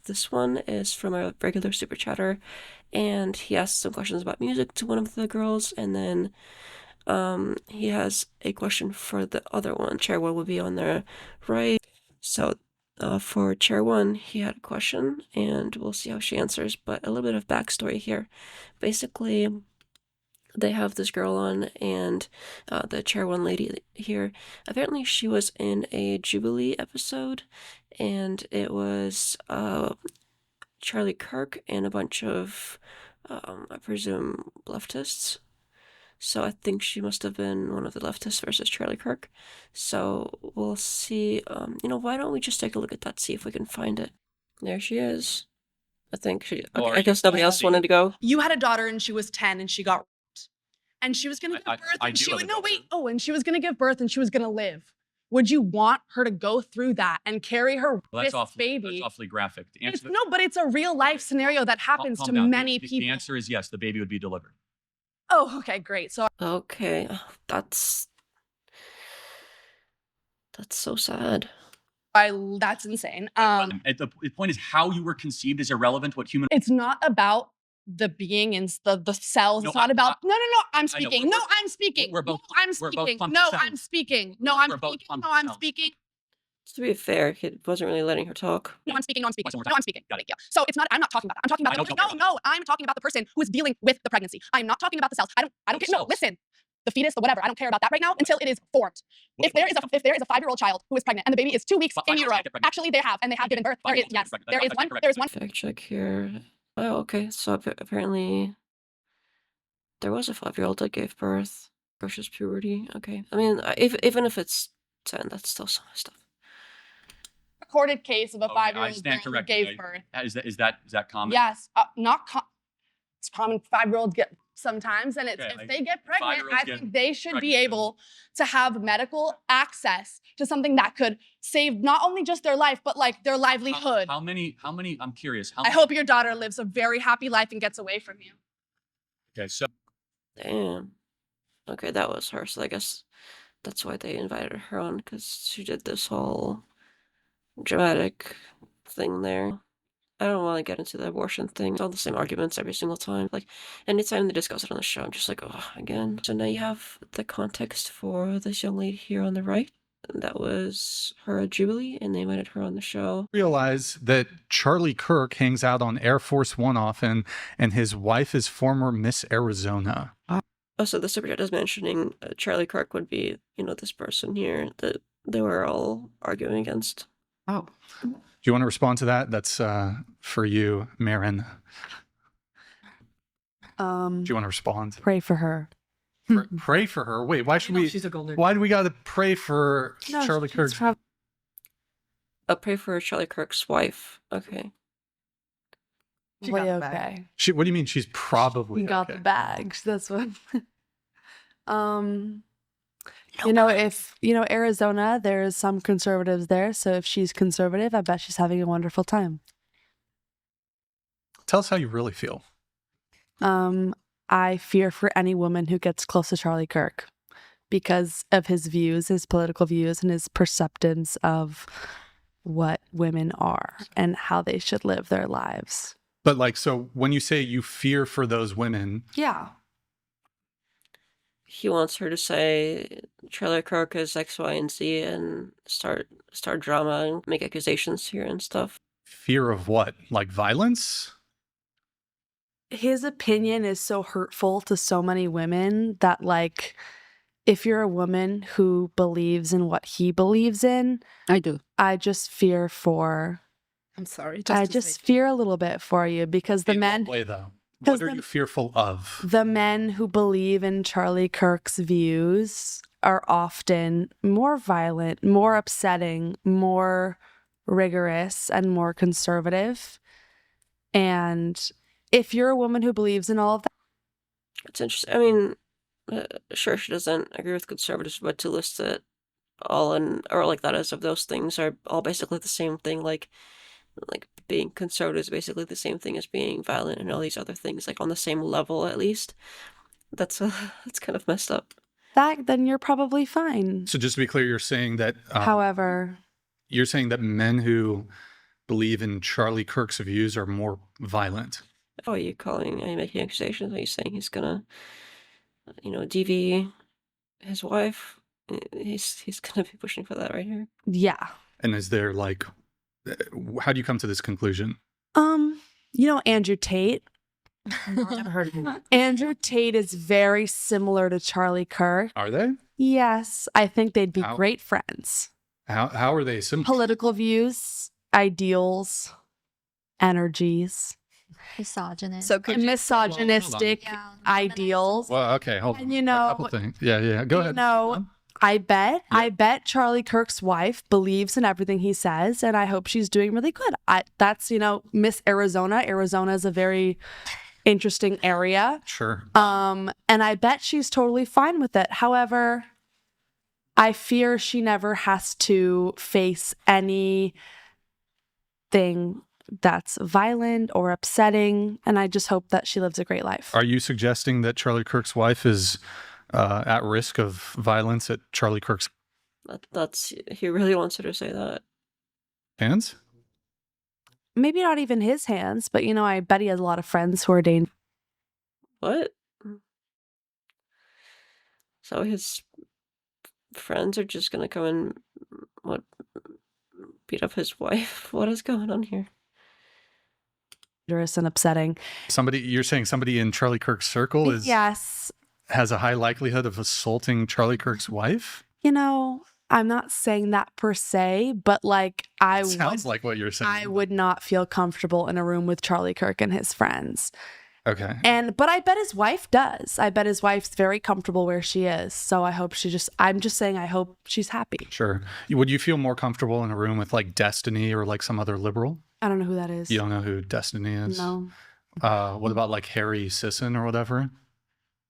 this one is from a regular super chatter, and he asked some questions about music to one of the girls, and then he has a question for the other one. Chair 1 would be on the right. So for Chair 1, he had a question, and we'll see how she answers, but a little bit of backstory here. Basically, they have this girl on, and the Chair 1 lady here, apparently she was in a Jubilee episode, and it was Charlie Kirk and a bunch of, I presume, leftists. So I think she must have been one of the leftists versus Charlie Kirk. So we'll see. Why don't we just take a look at that, see if we can find it. There she is. I think she... Okay, I guess nobody else wanted to go. You had a daughter and she was 10 and she got raped. And she was going to give birth. And she would... No, wait. Oh, and she was going to give birth and she was going to live. Would you want her to go through that and carry her baby? That's awfully graphic. No, but it's a real life scenario that happens to many people. The answer is yes, the baby would be delivered. Oh, okay, great. So okay, that's so sad. That's insane. The point is how you were conceived is irrelevant. What human? It's not about the being in the cells. No, it's not about. No. I'm speaking. No, I'm speaking. No, I'm speaking. No, I'm speaking. No, I'm speaking. No, I'm speaking. To be fair, he wasn't really letting her talk. No, I'm speaking. No, I'm speaking. No, I'm speaking. Yeah. So it's not. I'm not talking about that. I'm talking about. No. I'm talking about the person who is dealing with the pregnancy. I'm not talking about the cells. I don't care. No, listen. The fetus, the whatever. I don't care about that right now until it is formed. If there is a 5-year-old child who is pregnant and the baby is 2 weeks in utero, actually they have given birth. There is yes. There is one. There is one. Fact check here. Oh, okay. So apparently there was a 5-year-old that gave birth versus puberty. Okay. I mean, even if it's 10, that's still some stuff. Recorded case of a 5-year-old girl who gave birth. Is that common? Yes, it's common. 5-year-olds get sometimes, and if they get pregnant, I think they should be able to have medical access to something that could save not only just their life, but like their livelihood. How many? I'm curious. I hope your daughter lives a very happy life and gets away from you. Okay, so. Damn. Okay, that was her. So I guess that's why they invited her on, because she did this whole dramatic thing there. I don't want to get into the abortion thing. It's all the same arguments every single time. Like, anytime they discuss it on the show, I'm just like, oh, again. So now you have the context for this young lady here on the right. That was her at Jubilee, and they invited her on the show. Realize that Charlie Kirk hangs out on Air Force One often, and his wife is former Miss Arizona. Oh, so the super chat is mentioning Charlie Kirk would be, this person here that they were all arguing against. Oh. Do you want to respond to that? That's for you, Maren. Do you want to respond? Pray for her. Pray for her? Wait, why should we? She's a golden. Why do we got to pray for Charlie Kirk? Pray for Charlie Kirk's wife. Okay. Okay. What do you mean? She's probably got the bags. That's what. If Arizona, there's some conservatives there. So if she's conservative, I bet she's having a wonderful time. Tell us how you really feel. I fear for any woman who gets close to Charlie Kirk because of his views, his political views, and his perceptions of what women are and how they should live their lives. But so when you say you fear for those women. Yeah. He wants her to say Charlie Kirk is X, Y, and Z and start drama and make accusations here and stuff. Fear of what? Like violence? His opinion is so hurtful to so many women that, if you're a woman who believes in what he believes in, I do. I just fear for. I'm sorry. I just fear a little bit for you because the men. In what way, though? What are you fearful of? The men who believe in Charlie Kirk's views are often more violent, more upsetting, more rigorous, and more conservative. And if you're a woman who believes in all of that. It's interesting. I mean, sure, she doesn't agree with conservatives, but to list it all that as if those things are all basically the same thing, like being conservative is basically the same thing as being violent and all these other things, on the same level at least. That's kind of messed up. Then you're probably fine. So just to be clear, you're saying that. However, you're saying that men who believe in Charlie Kirk's views are more violent? Oh, are you making accusations? Are you saying he's gonna, DV his wife? He's gonna be pushing for that right here. Yeah. And is there like, how do you come to this conclusion? Andrew Tate. Never heard of him. Andrew Tate is very similar to Charlie Kirk. Are they? Yes, I think they'd be How? great friends. How are they similar? Political views, ideals, energies, Misogynist. So could you, misogynistic Yeah. ideals. Well, okay, hold on. And A couple things. Yeah. Go ahead. I bet Charlie Kirk's wife believes in everything he says, and I hope she's doing really good. That's Miss Arizona. Arizona is a very interesting area. Sure. And I bet she's totally fine with it. However, I fear she never has to face anything that's violent or upsetting, and I just hope that she lives a great life. Are you suggesting that Charlie Kirk's wife is at risk of violence at Charlie Kirk's He really wants her to say that. hands? Maybe not even his hands, but I bet he has a lot of friends who are dangerous. What? So his friends are just gonna come and beat up his wife? What is going on here? And upsetting. You're saying somebody in Charlie Kirk's circle Yes. has a high likelihood of assaulting Charlie Kirk's wife? I'm not saying that per se, but Sounds like what you're saying. I would not feel comfortable in a room with Charlie Kirk and his friends. Okay. But I bet his wife does. I bet his wife's very comfortable where she is. So I hope I'm just saying I hope she's happy. Sure. Would you feel more comfortable in a room with like Destiny or like some other liberal? I don't know who that is. You don't know who Destiny is? No. What about like Harry Sisson or whatever?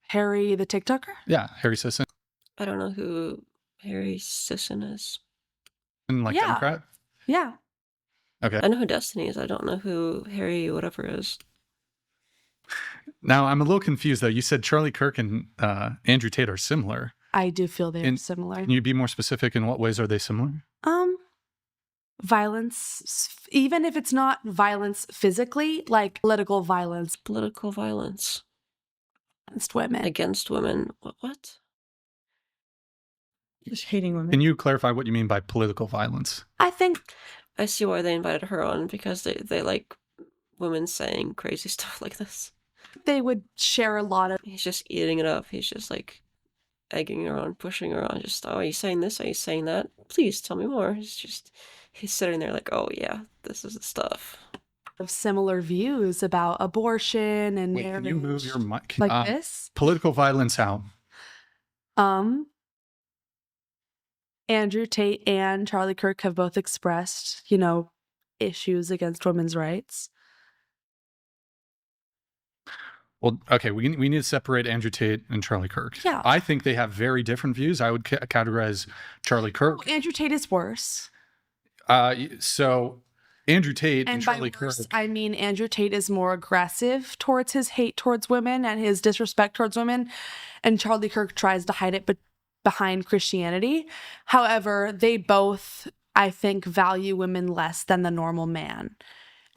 Harry the TikToker? Yeah, Harry Sisson. I don't know who Harry Sisson is. And like Yeah. Democrat? Yeah. Okay. I know who Destiny is. I don't know who Harry whatever is. Now I'm a little confused though. You said Charlie Kirk and Andrew Tate are similar. I do feel they're And similar. Can you be more specific? In what ways are they similar? Violence, even if it's not violence physically, like political violence Political violence against women. against women. What? Just hating women. Can you clarify what you mean by political violence? I think I see why they invited her on, because they like women saying crazy stuff like this. they would share a lot of. He's just eating it up. He's just like egging her on, pushing her on. Just, oh, are you saying this? Are you saying that? Please tell me more. He's sitting there like, oh yeah, this is the stuff. Similar views about abortion and Wait, marriage. can you move your mic? like this? Political violence how? Andrew Tate and Charlie Kirk have both expressed, issues against women's rights. Well, okay, we need to separate Andrew Tate and Charlie Kirk. Yeah. I think they have very different views. I would categorize Charlie Kirk. Oh, Andrew Tate is worse. So Andrew Tate and And by Charlie worse, Kirk. I mean Andrew Tate is more aggressive towards his hate towards women and his disrespect towards women, and Charlie Kirk tries to hide it behind Christianity. However, they both, I think, value women less than the normal man.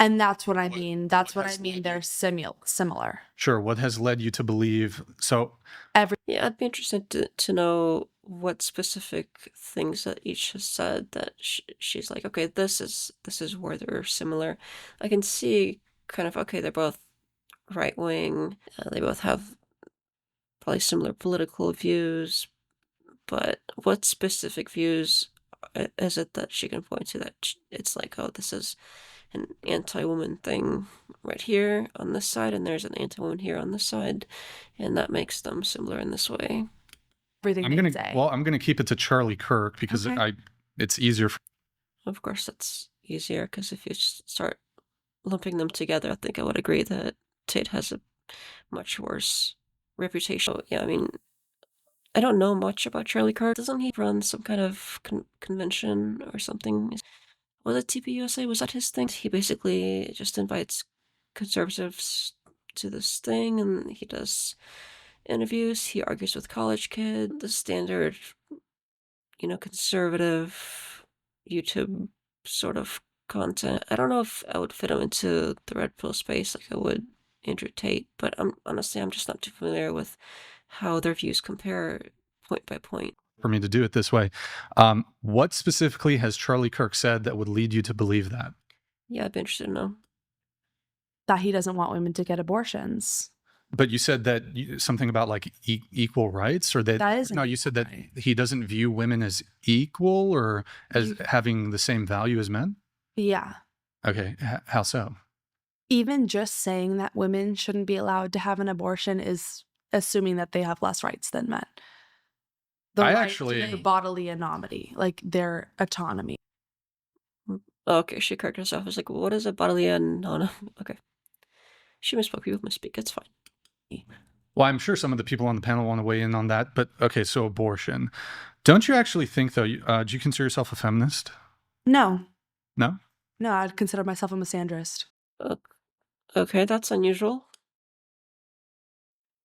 And that's what I mean. That's what I mean. They're similar. Sure. What has led you to believe? So Yeah, I'd be interested to know what specific things that each has said that she's like, okay, this is where they're similar. I can see kind of, okay, they're both right wing. They both have probably similar political views, but what specific views is it that she can point to that it's like, oh, this is an anti-woman thing right here on this side, and there's an anti-woman here on this side, and that makes them similar in this way. Everything I'm they say. gonna keep it to Charlie Kirk because Okay. it's easier. Of course, that's easier, because if you start lumping them together, I think I would agree that Tate has a much worse reputation. So, yeah, I mean, I don't know much about Charlie Kirk. Doesn't he run some kind of convention or something? Was it TPUSA? Was that his thing? He basically just invites conservatives to this thing, and he does interviews. He argues with college kids. The standard, conservative YouTube sort of content. I don't know if I would fit him into the red pill space like I would Andrew Tate, but I'm just not too familiar with how their views compare point by point. For me to do it this way, what specifically has Charlie Kirk said that would lead you to believe that? Yeah, I'd be interested to know. That he doesn't want women to get abortions. But you said that something about like equal rights, or that isn't no, you said that right. he doesn't view women as equal or as having the same value as men. Yeah. Okay, how so? Even just saying that women shouldn't be allowed to have an abortion is assuming that they have less rights than men. Their bodily autonomy, like their autonomy. Okay, she corrected herself. I was like, what is a bodily autonomy? Okay. She misspoke. People misspeak. It's fine. Well, I'm sure some of the people on the panel want to weigh in on that, but okay, so abortion. Don't you actually think, though, do you consider yourself a feminist? No. No? No, I'd consider myself a misandrist. Okay, that's unusual.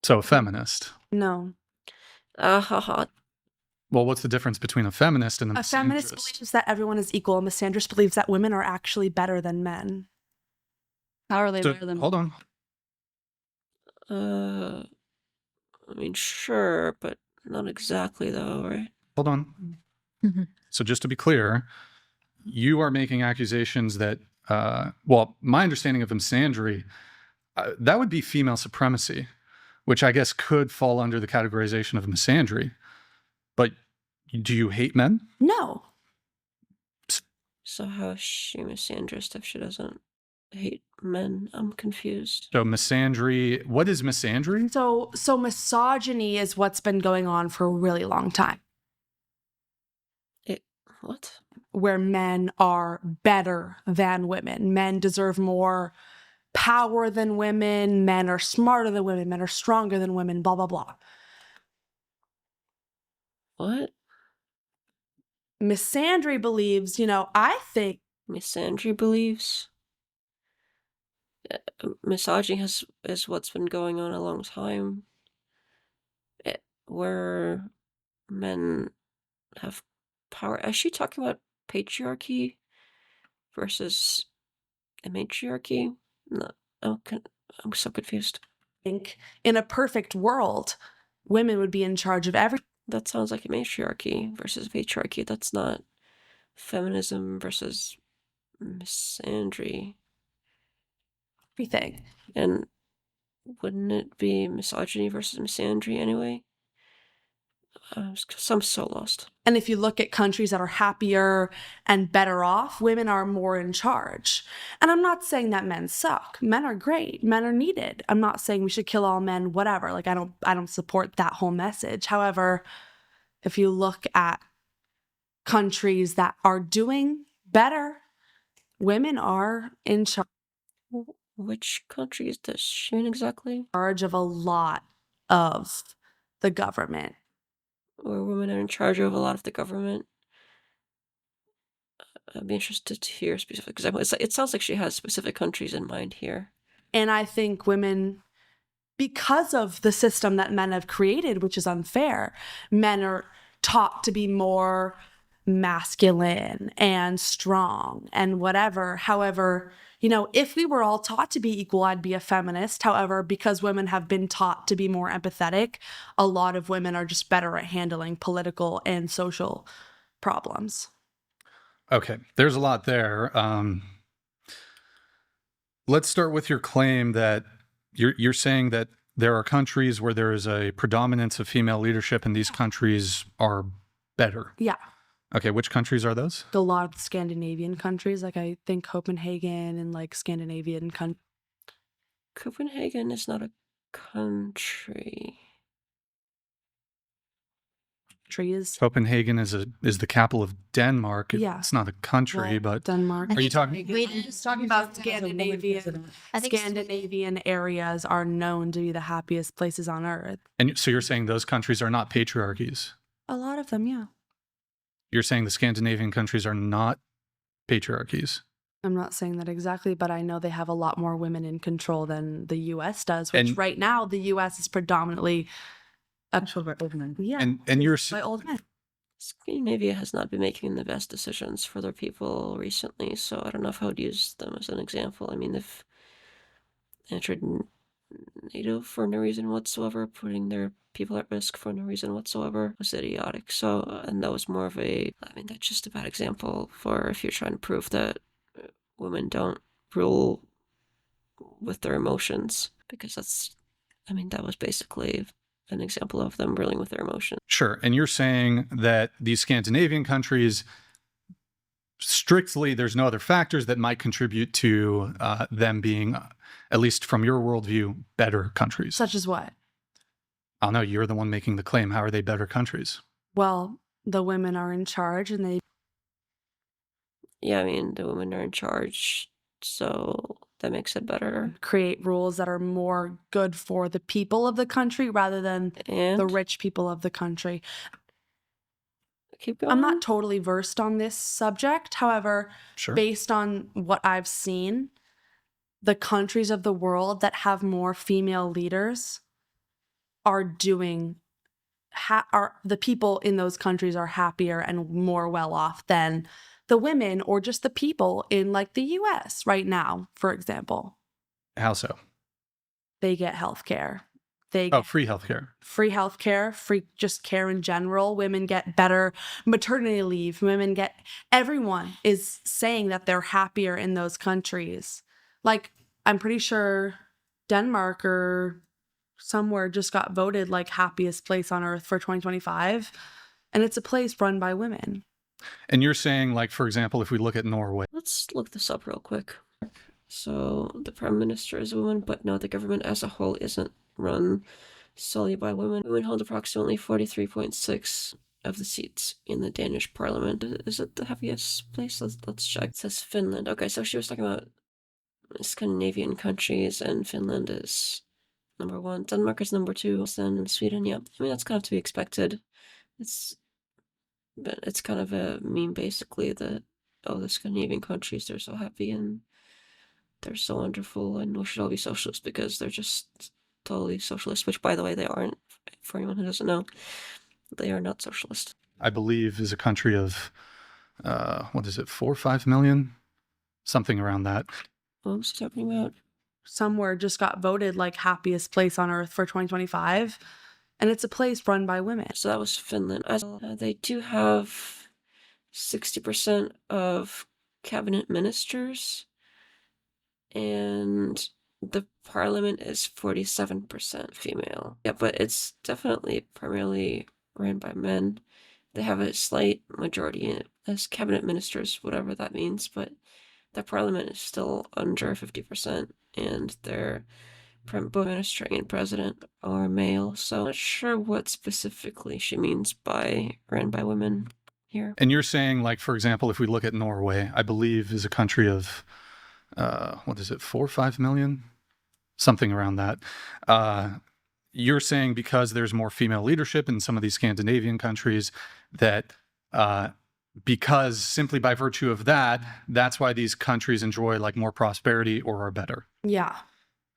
So a feminist? No. Haha. Well, what's the difference between a feminist and a misandrist? Feminist believes that everyone is equal. A misandrist believes that women are actually better than men. How are they better than? Hold on. I mean, sure, but not exactly, though, right? Hold on. So just to be clear, you are making accusations that, well, my understanding of misandry, that would be female supremacy, which I guess could fall under the categorization of misandry. But do you hate men? No. So how is she misandrist if she doesn't hate men? I'm confused. So misandry, what is misandry? So misogyny is what's been going on for a really long time. What? Where men are better than women. Men deserve more power than women. Men are smarter than women. Men are stronger than women, blah, blah, blah. What? Misandry believes, I think. Misandry believes? Misogyny is what's been going on a long time. Where men have power. Is she talking about patriarchy versus a matriarchy? No, I'm so confused. I think in a perfect world, women would be in charge of everything. That sounds like a matriarchy versus patriarchy. That's not feminism versus misandry. Everything. And wouldn't it be misogyny versus misandry anyway? I'm so lost. And if you look at countries that are happier and better off, women are more in charge. And I'm not saying that men suck. Men are great. Men are needed. I'm not saying we should kill all men, whatever. Like I don't support that whole message. However, if you look at countries that are doing better, women are in charge. Which countries does she mean exactly? Charge of a lot of the government. Where women are in charge of a lot of the government. I'd be interested to hear specific examples. It sounds like she has specific countries in mind here. And I think women, because of the system that men have created, which is unfair, men are taught to be more masculine and strong and whatever. However, if we were all taught to be equal, I'd be a feminist. However, because women have been taught to be more empathetic, a lot of women are just better at handling political and social problems. Okay, there's a lot there. Let's start with your claim that you're saying that there are countries where there is a predominance of female leadership and these countries are better. Yeah. Okay, which countries are those? A lot of the Scandinavian countries, like I think Copenhagen and like Scandinavian countries. Copenhagen is not a country. Copenhagen is the capital of Denmark. Yeah. It's not a country, but Denmark. Are you talking? Just talking about Scandinavian. Scandinavian areas are known to be the happiest places on earth. And so you're saying those countries are not patriarchies? A lot of them, yeah. You're saying the Scandinavian countries are not patriarchies? I'm not saying that exactly, but I know they have a lot more women in control than the U.S. does, which right now the U.S. is predominantly controlled by old men. Yeah, and you're by old men. Scandinavia has not been making the best decisions for their people recently, so I don't know if I would use them as an example. I mean, they've entered NATO for no reason whatsoever, putting their people at risk for no reason whatsoever, was idiotic. So, and that was more of that's just a bad example for if you're trying to prove that women don't rule with their emotions, because that was basically an example of them ruling with their emotions. Sure. And you're saying that these Scandinavian countries, strictly, there's no other factors that might contribute to them being, at least from your worldview, better countries. Such as what? I don't know. You're the one making the claim. How are they better countries? Well, the women are in charge and they Yeah, I mean, the women are in charge, so that makes it better. create rules that are more good for the people of the country rather than And the rich people of the country. keep going. I'm not totally versed on this subject. However, Sure. based on what I've seen, the countries of the world that have more female leaders are doing are the people in those countries are happier and more well off than the women or just the people in like the US right now, for example. How so? They get health care. They Oh, get free healthcare. free health care, free just care in general. Women get better maternity leave. Women get, everyone is saying that they're happier in those countries. Like, I'm pretty sure Denmark or somewhere just got voted like happiest place on earth for 2025. And it's a place run by women. And you're saying, like, for example, if we look at Norway. Let's look this up real quick. So the prime minister is a woman, but no, the government as a whole isn't run solely by women. Women hold approximately 43.6 of the seats in the Danish parliament. Is it the happiest place? Let's check. It says Finland. Okay, so she was talking about Scandinavian countries, and Finland is number 1. Denmark is number 2. Then Sweden, yeah. I mean, that's kind of to be expected. But it's kind of a meme, basically, that, oh, the Scandinavian countries, they're so happy and they're so wonderful and we should all be socialist because they're just totally socialist, which, by the way, they aren't. For anyone who doesn't know, they are not socialist. I believe is a country of, 4 or 5 million? Something around that. What was he talking about? Somewhere just got voted like happiest place on earth for 2025. And it's a place run by women. So that was Finland. They do have 60% of cabinet ministers, and the parliament is 47% female. Yeah, but it's definitely primarily ran by men. They have a slight majority as cabinet ministers, whatever that means, but the parliament is still under 50%, and their both minister and president are male, so I'm not sure what specifically she means by ran by women here. And you're saying, like, for example, if we look at Norway, I believe is a country of, 4 or 5 million? Something around that. You're saying because there's more female leadership in some of these Scandinavian countries that because simply by virtue of that, that's why these countries enjoy like more prosperity or are better. Yeah.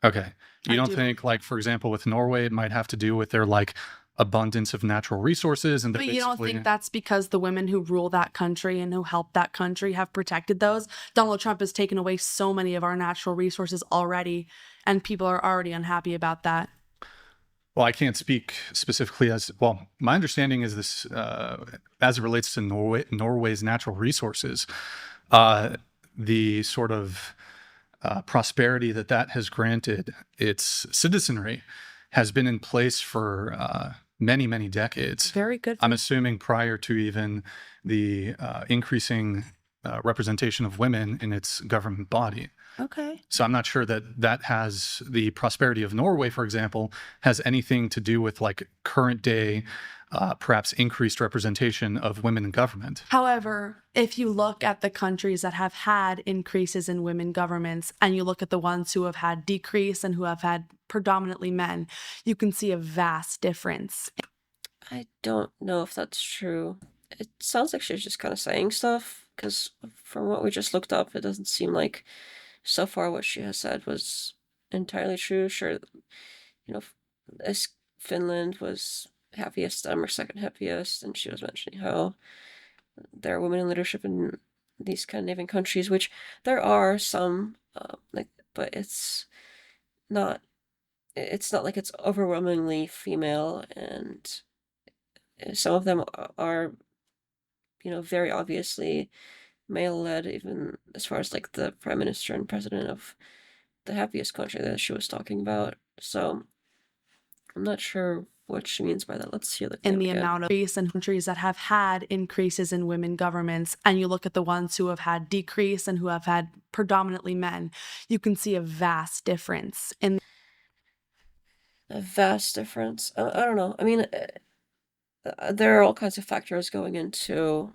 Okay. You I don't do. think, like, for example, with Norway, it might have to do with their like abundance of natural resources and But you don't think that's because the women who rule that country and who help that country have protected those? Donald Trump has taken away so many of our natural resources already, and people are already unhappy about that. Well, I can't speak specifically as well. My understanding is this, as it relates to Norway's natural resources, the sort of prosperity that has granted its citizenry has been in place for many, many decades. Very good. I'm assuming prior to even the increasing representation of women in its government body. Okay. So I'm not sure that has the prosperity of Norway, for example, has anything to do with like current day, perhaps increased representation of women in government. However, if you look at the countries that have had increases in women governments and you look at the ones who have had decrease and who have had predominantly men, you can see a vast difference. I don't know if that's true. It sounds like she's just kind of saying stuff, because from what we just looked up, it doesn't seem like so far what she has said was entirely true. Sure, as Finland was happiest, I'm her second happiest, and she was mentioning how there are women in leadership in these Scandinavian countries, which there are some, but it's not like it's overwhelmingly female, and some of them are, very obviously male-led, even as far as like the prime minister and president of the happiest country that she was talking about. So I'm not sure what she means by that. Let's hear the in claim the again. amount of increase in countries that have had increases in women governments, and you look at the ones who have had decrease and who have had predominantly men, you can see a vast difference in A vast difference. I don't know. I mean, there are all kinds of factors going into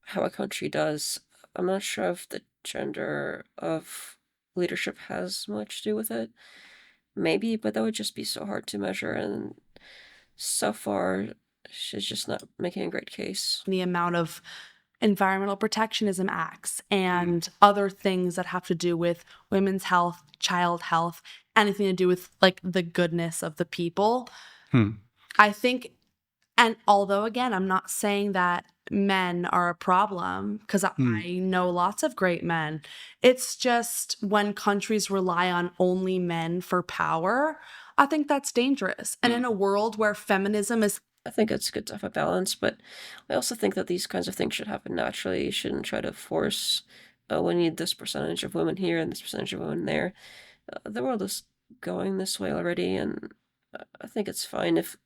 how a country does. I'm not sure if the gender of leadership has much to do with it. Maybe, but that would just be so hard to measure, and so far she's just not making a great case. the amount of environmental protectionism acts and other things that have to do with women's health, child health, anything to do with like the goodness of the people. I think, and although again, I'm not saying that men are a problem, because I know lots of great men. It's just when countries rely on only men for power, I think that's dangerous. And in a world where feminism is, I think it's good to have a balance, but I also think that these kinds of things should happen naturally. You shouldn't try to force, we need this percentage of women here and this percentage of women there. The world is going this way already, and I think it's fine if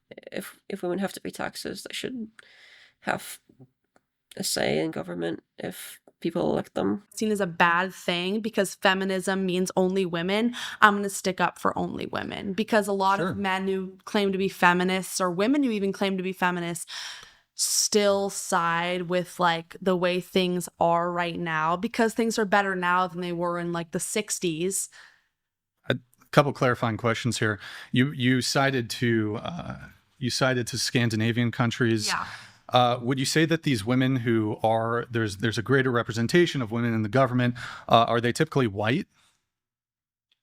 women have to pay taxes. They should have a say in government if people elect them. seen as a bad thing because feminism means only women. I'm going to stick up for only women, because a lot of men who claim to be feminists, or women who even claim to be feminists, still side with like the way things are right now, because things are better now than they were in like the 60s. A couple clarifying questions here. You cited to Scandinavian countries. Yeah. Would you say that these women who are there's a greater representation of women in the government, are they typically white?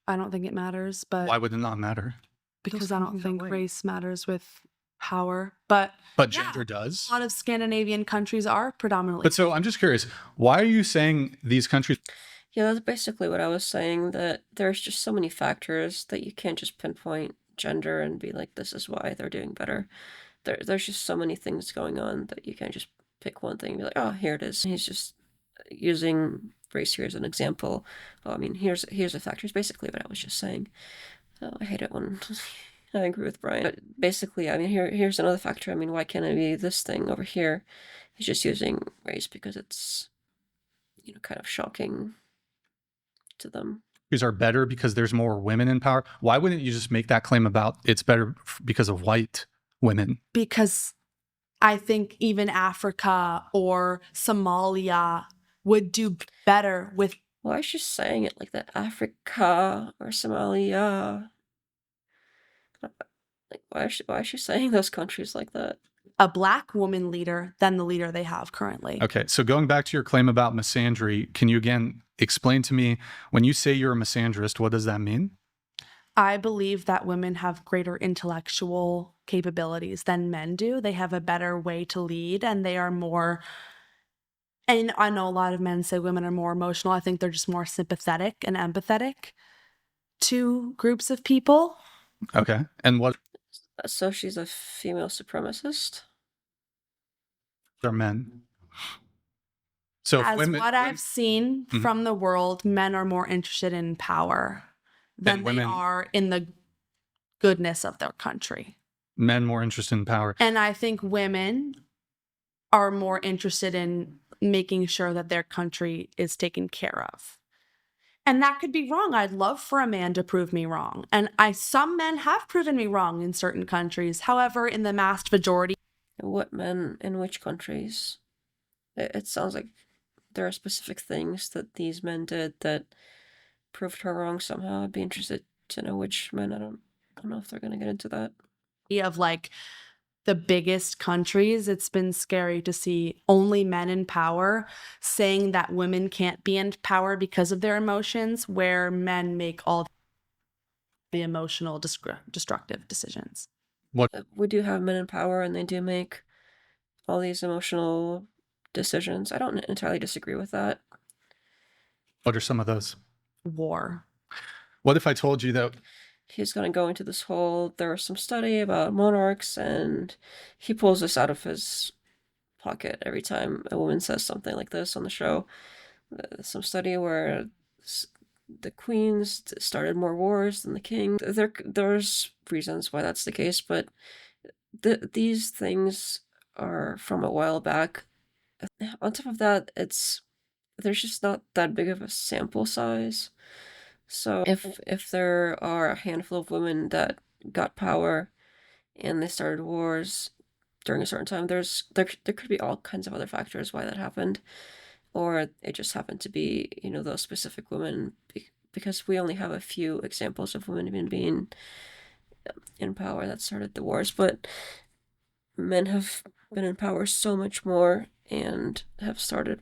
I don't think it matters, but Why would it not matter? because I don't think race matters with power. But Gender does. a lot of Scandinavian countries are predominantly. But so I'm just curious, why are you saying these countries? Yeah, that's basically what I was saying, that there's just so many factors that you can't just pinpoint gender and be like, this is why they're doing better. There's just so many things going on that you can't just pick one thing and be like, oh, here it is. He's just using race here as an example. Oh, I mean, here's the factors. Basically what I was just saying. Oh, I hate it when I agree with Brian. But basically, I mean, here's another factor. I mean, why can't it be this thing over here? He's just using race because it's, kind of shocking to them. These are better because there's more women in power. Why wouldn't you just make that claim about it's better because of white women? Because I think even Africa or Somalia would do better with. Why is she saying it like that? Africa or Somalia? Like, why is she saying those countries like that? A black woman leader than the leader they have currently. Okay, so going back to your claim about misandry, can you again explain to me, when you say you're a misandrist, what does that mean? I believe that women have greater intellectual capabilities than men do. They have a better way to lead, and they are more. And I know a lot of men say women are more emotional. I think they're just more sympathetic and empathetic to groups of people. Okay, and what So she's a female supremacist? are men? So if As women, what I've seen Mhm. from the world, men are more interested in power than And they women- are in the goodness of their country. men more interested in power. And I think women are more interested in making sure that their country is taken care of. And that could be wrong. I'd love for a man to prove me wrong. And some men have proven me wrong in certain countries. However, in the vast majority. What men in which countries? It sounds like there are specific things that these men did that proved her wrong somehow. I'd be interested to know which men. I don't know if they're going to get into that. Of like the biggest countries, it's been scary to see only men in power saying that women can't be in power because of their emotions, where men make all the emotional destructive decisions. What? We do have men in power, and they do make all these emotional decisions. I don't entirely disagree with that. What are some of those? War. What if I told you that he's going to go into this whole, there was some study about monarchs, and he pulls this out of his pocket every time a woman says something like this on the show. Some study where the queens started more wars than the king. There's reasons why that's the case, but these things are from a while back. On top of that, there's just not that big of a sample size. So if there are a handful of women that got power and they started wars during a certain time, there could be all kinds of other factors why that happened, or it just happened to be, you know, those specific women, because we only have a few examples of women even being in power that started the wars, but men have been in power so much more and have started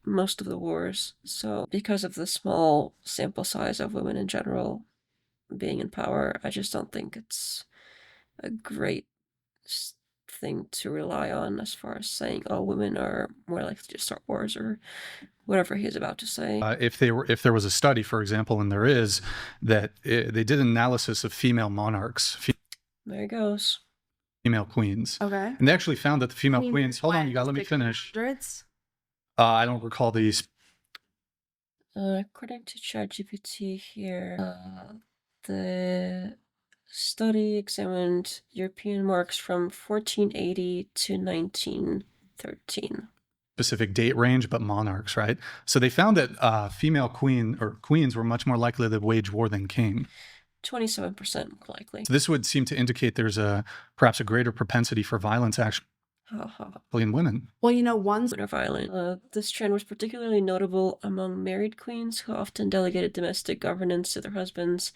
most of the wars. So because of the small sample size of women in general being in power, I just don't think it's a great thing to rely on as far as saying, oh, women are more likely to start wars, or whatever he's about to say. if there was a study, for example, and there is, that they did an analysis of female monarchs, There he goes. female queens. Okay. And they actually found that the female queens, hold on, when? you gotta let me finish. 600s? I don't recall these. According to ChatGPT here, the study examined European monarchs from 1480 to 1913. Specific date range, but monarchs, right? So they found that female queens were much more likely to wage war than king. 27% more likely. So this would seem to indicate there's perhaps a greater propensity for violence actually in women. Well, you know, one's Women are violent. This trend was particularly notable among married queens, who often delegated domestic governance to their husbands,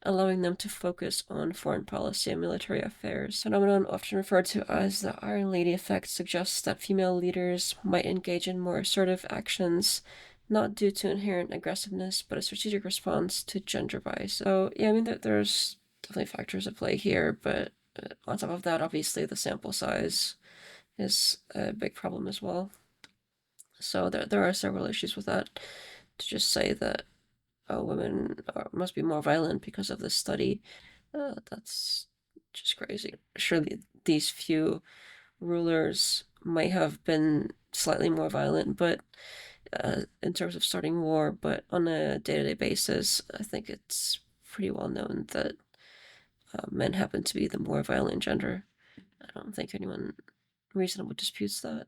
allowing them to focus on foreign policy and military affairs. Phenomenon often referred to as the Iron Lady effect suggests that female leaders might engage in more assertive actions, not due to inherent aggressiveness, but a strategic response to gender bias. So, yeah, I mean, there's definitely factors at play here, but on top of that, obviously, the sample size is a big problem as well. So there are several issues with that. To just say that women must be more violent because of this study, that's just crazy. Surely these few rulers might have been slightly more violent, but in terms of starting war, but on a day-to-day basis, I think it's pretty well known that men happen to be the more violent gender. I don't think anyone reasonable disputes that.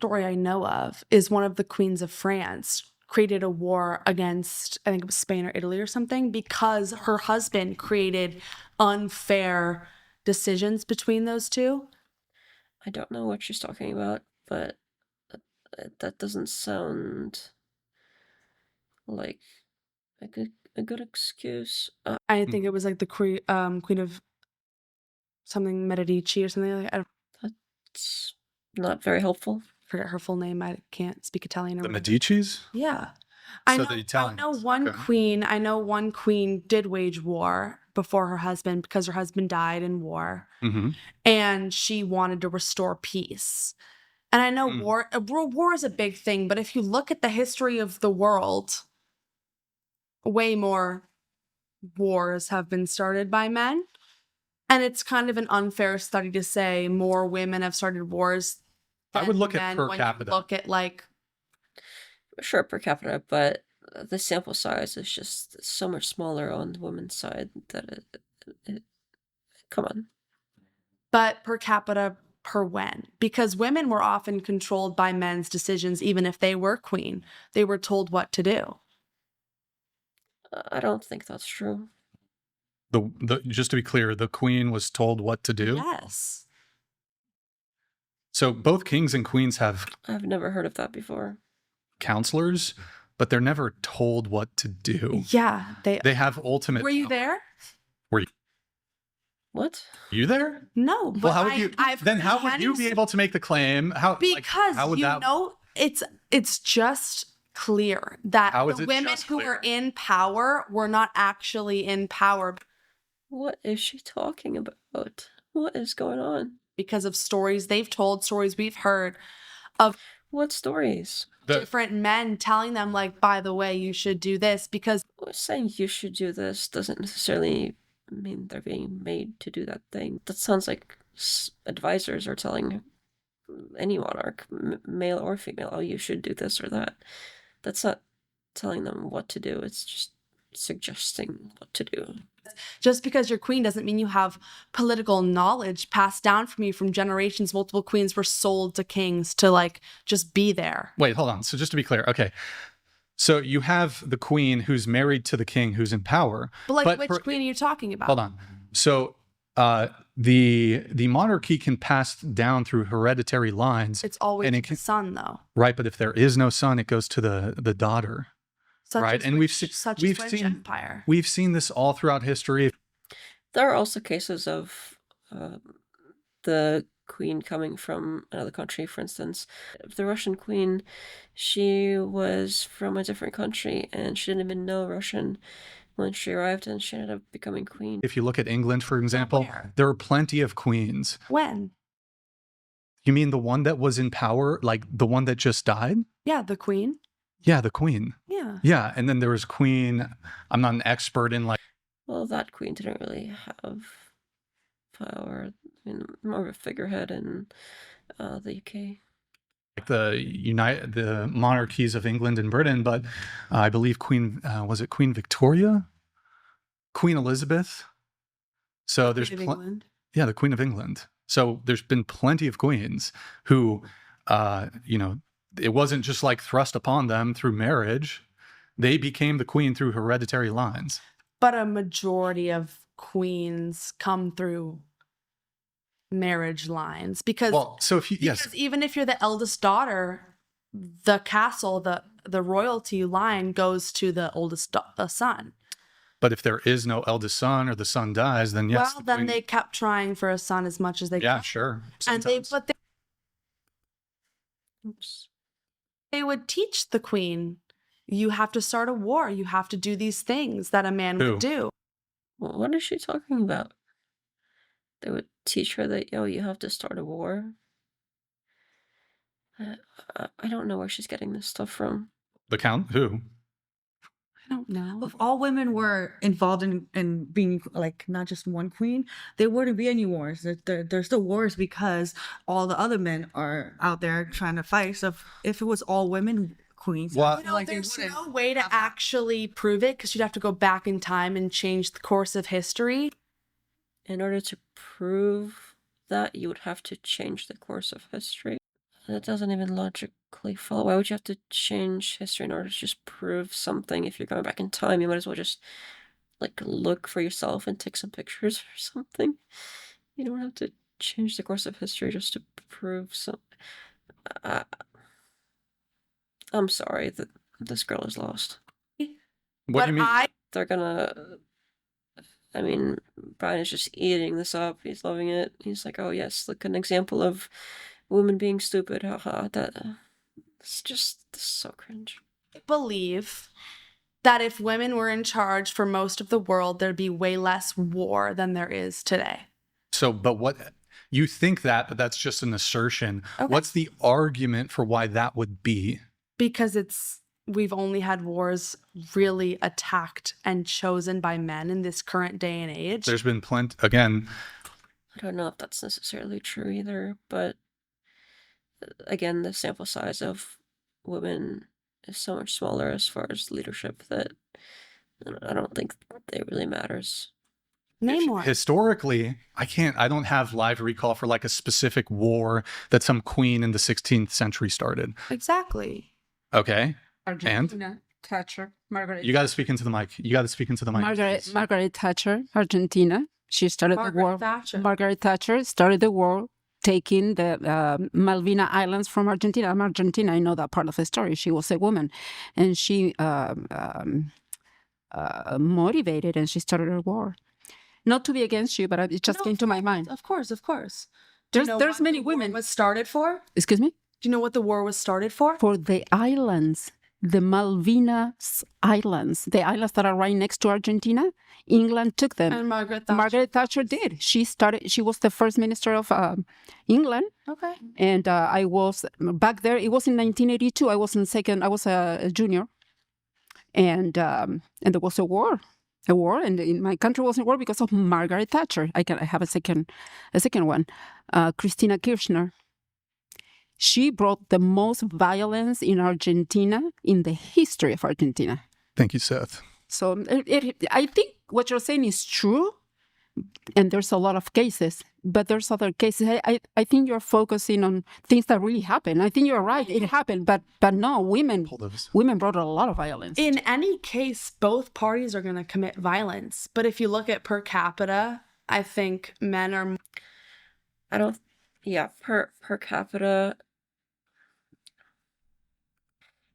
story I know of is one of the queens of France created a war against, I think it was Spain or Italy or something, because her husband created unfair decisions between those two. I don't know what she's talking about, but that doesn't sound like a good excuse. I think it was like the queen of something Medici or something like that. That's not very helpful. I forget her full name. I can't speak Italian. Or The whatever. Medicis? Yeah. So I the know Italians. one Okay. queen. I know one queen did wage war before her husband because her husband died in war, and she wanted to restore peace. And I know war is a big thing, but if you look at the history of the world, way more wars have been started by men, and it's kind of an unfair study to say more women have started wars. I would look at men per when capita. You look at like. Sure, per capita, but the sample size is just so much smaller on the women's side that come on. But per capita per when? Because women were often controlled by men's decisions, even if they were queen. They were told what to do. I don't think that's true. Just to be clear, the queen was told what to do? Yes. So both kings and queens have I've never heard of that before. counselors, but they're never told what to do. Yeah. They have ultimate. Were you there? Were What? you there? No. But Well, how would you? I've Then how heard would you be able to make the claim? How? Because how would you that? know, it's just clear that How is the it women just who clear? were in power were not actually in power. What is she talking about? What is going on? Because of stories they've told, stories we've heard of What stories? different men telling them, like, by the way, you should do this, because Saying you should do this doesn't necessarily mean they're being made to do that thing. That sounds like advisors are telling any monarch, male or female, oh, you should do this or that. That's not telling them what to do. It's just suggesting what to do. just because you're queen doesn't mean you have political knowledge passed down from you from generations. Multiple queens were sold to kings to, like, just be there. Wait, hold on. So just to be clear, okay. So you have the queen who's married to the king who's in power. But, like, which queen are you talking about? Hold on. So the monarchy can pass down through hereditary lines. It's always and the son, though. Right, but if there is no son, it goes to the daughter. Right, and we've seen this all throughout history. There are also cases of the queen coming from another country. For instance, the Russian queen, she was from a different country and she didn't even know Russian when she arrived, and she ended up becoming queen. If you look at England, for example, there are plenty of queens. When? You mean the one that was in power, like the one that just died? Yeah, the queen. Yeah, the queen. Yeah. Yeah, and then there was queen. I'm not an expert in, like. Well, that queen didn't really have power. I mean, more of a figurehead in the UK. Like the monarchies of England and Britain, but I believe was it Queen Victoria? Queen Elizabeth? So there's yeah, the Queen of England. So there's been plenty of queens who, it wasn't just like thrust upon them through marriage. They became the queen through hereditary lines. But a majority of queens come through marriage lines because even if you're the eldest daughter, the castle, the royalty line goes to the oldest son. But if there is no eldest son or the son dies, then yes. Well, then they kept trying for a son as much as they could. Yeah, sure. Sometimes. And they would teach the queen, you have to start a war. You have to do these things that a man would do. What is she talking about? They would teach her that, you have to start a war. I don't know where she's getting this stuff from. The count? Who? I don't know. If all women were involved in being, like, not just one queen, there wouldn't be any wars. There's still wars because all the other men are out there trying to fight. So if it was all women queens, there's no way to actually prove it because you'd have to go back in time and change the course of history. In order to prove that, you would have to change the course of history. That doesn't even logically follow. Why would you have to change history in order to just prove something? If you're going back in time, you might as well just, like, look for yourself and take some pictures or something. You don't have to change the course of history just to prove something. I'm sorry that this girl is lost. What do you mean? They're gonna... I mean, Brian is just eating this up. He's loving it. He's like, oh yes, look, an example of women being stupid. Haha, this is so cringe. I believe that if women were in charge for most of the world, there'd be way less war than there is today. So, but what you think that, but that's just an assertion. Okay. What's the argument for why that would be? Because we've only had wars really attacked and chosen by men in this current day and age. There's been plenty, again. I don't know if that's necessarily true either, but again, the sample size of women is so much smaller as far as leadership that I don't think it really matters. Name one. Historically, I don't have live recall for like a specific war that some queen in the 16th century started. Exactly. Okay. Argentina, Thatcher, Margaret. You got to speak into the mic. Margaret Thatcher, Argentina. She started the war. Margaret Thatcher started the war, taking the Malvina Islands from Argentina. I'm Argentina. I know that part of the story. She was a woman, and she motivated, and she started a war. Not to be against you, but it just came to my mind. Of course. There's many women. Was started for? Excuse me? Do you know what the war was started for? For the islands. the Malvinas Islands, the islands that are right next to Argentina. England took them. And Margaret Thatcher. Margaret Thatcher did. She was the first minister of England. Okay. And I was back there. It was in 1982. I was a junior, and there was a war, and in my country was in war because of Margaret Thatcher. I have a second one, Christina Kirchner. She brought the most violence in Argentina in the history of Argentina. Thank you, Seth. So I think what you're saying is true, and there's a lot of cases, but there's other cases. I think you're focusing on things that really happened. I think you're right, it happened, but no, women brought a lot of violence. In any case, both parties are going to commit violence. But if you look at per capita, I think men are... per capita.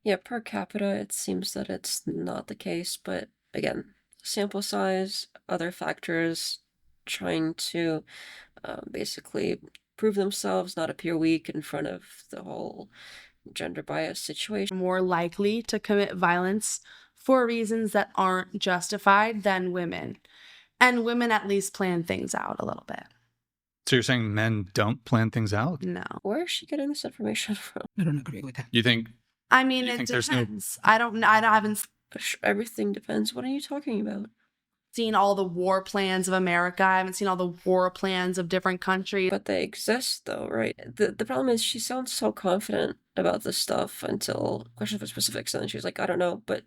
Yeah, per capita, it seems that it's not the case, but again, sample size, other factors, trying to basically prove themselves, not appear weak in front of the whole gender bias situation. More likely to commit violence for reasons that aren't justified than women. And women at least plan things out a little bit. So you're saying men don't plan things out? No. Where is she getting this information from? I don't agree with that. You think? I mean, You it think there's no- depends. I haven't Everything depends. What are you talking about? seen all the war plans of America. I haven't seen all the war plans of different countries. But they exist, though, right? The problem is she sounds so confident about this stuff until question for specifics, and then she's like, I don't know, but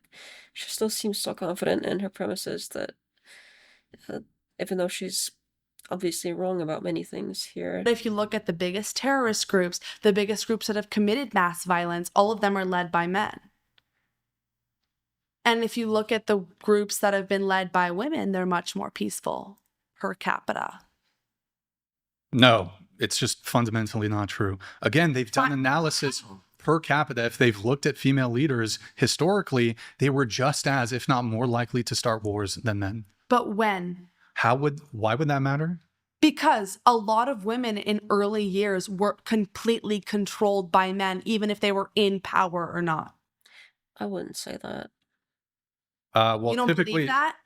she still seems so confident in her premises that even though she's obviously wrong about many things here. If you look at the biggest terrorist groups, the biggest groups that have committed mass violence, all of them are led by men. And if you look at the groups that have been led by women, they're much more peaceful per capita. No, it's just fundamentally not true. Again, they've done analysis per capita. If they've looked at female leaders historically, they were just as, if not more likely to start wars than men. But when? Why would that matter? Because a lot of women in early years were completely controlled by men, even if they were in power or not. I wouldn't say that. Well, You don't typically, believe that?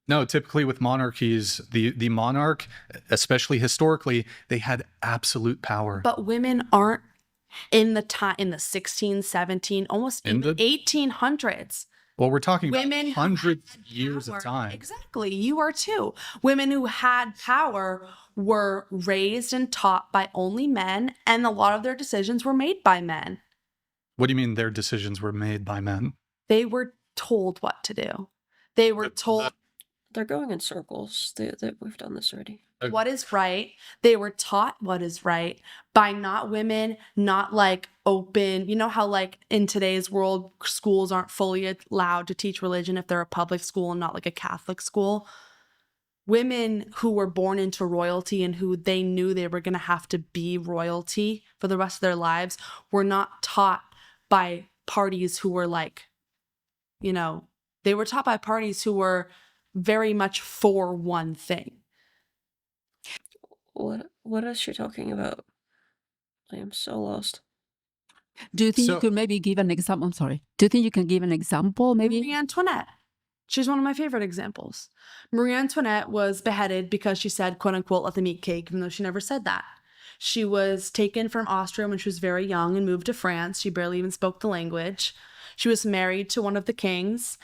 no. Typically, with monarchies, the monarch, especially historically, they had absolute power. But women aren't in the 16, 17, almost in the 1800s. Well, we're talking Women about hundreds of years of time. Exactly. You are too. Women who had power were raised and taught by only men, and a lot of their decisions were made by men. What do you mean their decisions were made by men? They were told what to do. They were told They're going in circles. We've done this already. what is right. They were taught what is right by not women, not like open. You know how like in today's world, schools aren't fully allowed to teach religion if they're a public school and not like a Catholic school. Women who were born into royalty and who they knew they were going to have to be royalty for the rest of their lives were not taught by parties who were like, you know, they were taught by parties who were very much for one thing. What is she talking about? I am so lost. Do you think you could maybe give an example? I'm sorry. Do you think you can give an example maybe? Marie Antoinette. She's one of my favorite examples. Marie Antoinette was beheaded because she said, quote unquote, let them eat cake, even though she never said that. She was taken from Austria when she was very young and moved to France. She barely even spoke the language. She was married to one of the kings.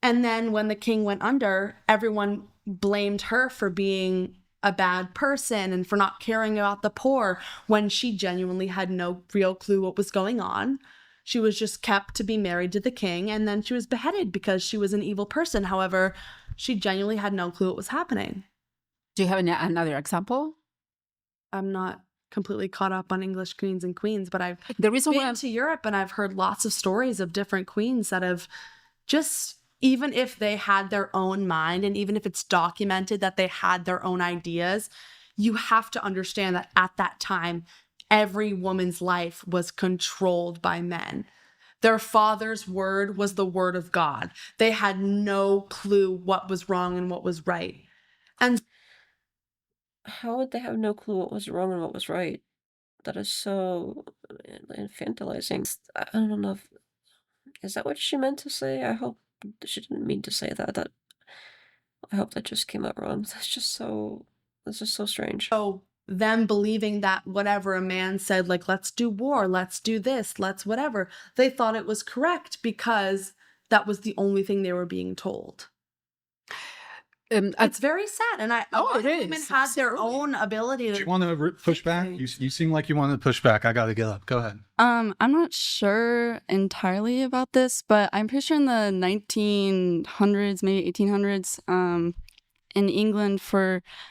And then when the king went under, everyone blamed her for being a bad person and for not caring about the poor when she genuinely had no real clue what was going on. She was just kept to be married to the king, and then she was beheaded because she was an evil person. However, she genuinely had no clue what was happening. Do you have another example? I'm not completely caught up on English kings and queens, but I've The reason why been to Europe and I've heard lots of stories of different queens that have just, even if they had their own mind and even if it's documented that they had their own ideas, you have to understand that at that time, every woman's life was controlled by men. Their father's word was the word of God. They had no clue what was wrong and what was right. And How would they have no clue what was wrong and what was right? That is so infantilizing. I don't know if Is that what she meant to say? I hope she didn't mean to say that. I hope that just came out wrong. That's just so strange. So them believing that whatever a man said, like, let's do war, let's do this, let's whatever, they thought it was correct because that was the only thing they were being told. It's very sad, and a lot of women have their own ability Do to. you want to push back? You seem like you want to push back. I got to get up. Go ahead. I'm not sure entirely about this, but I'm pretty sure in the 1900s, maybe 1800s, in England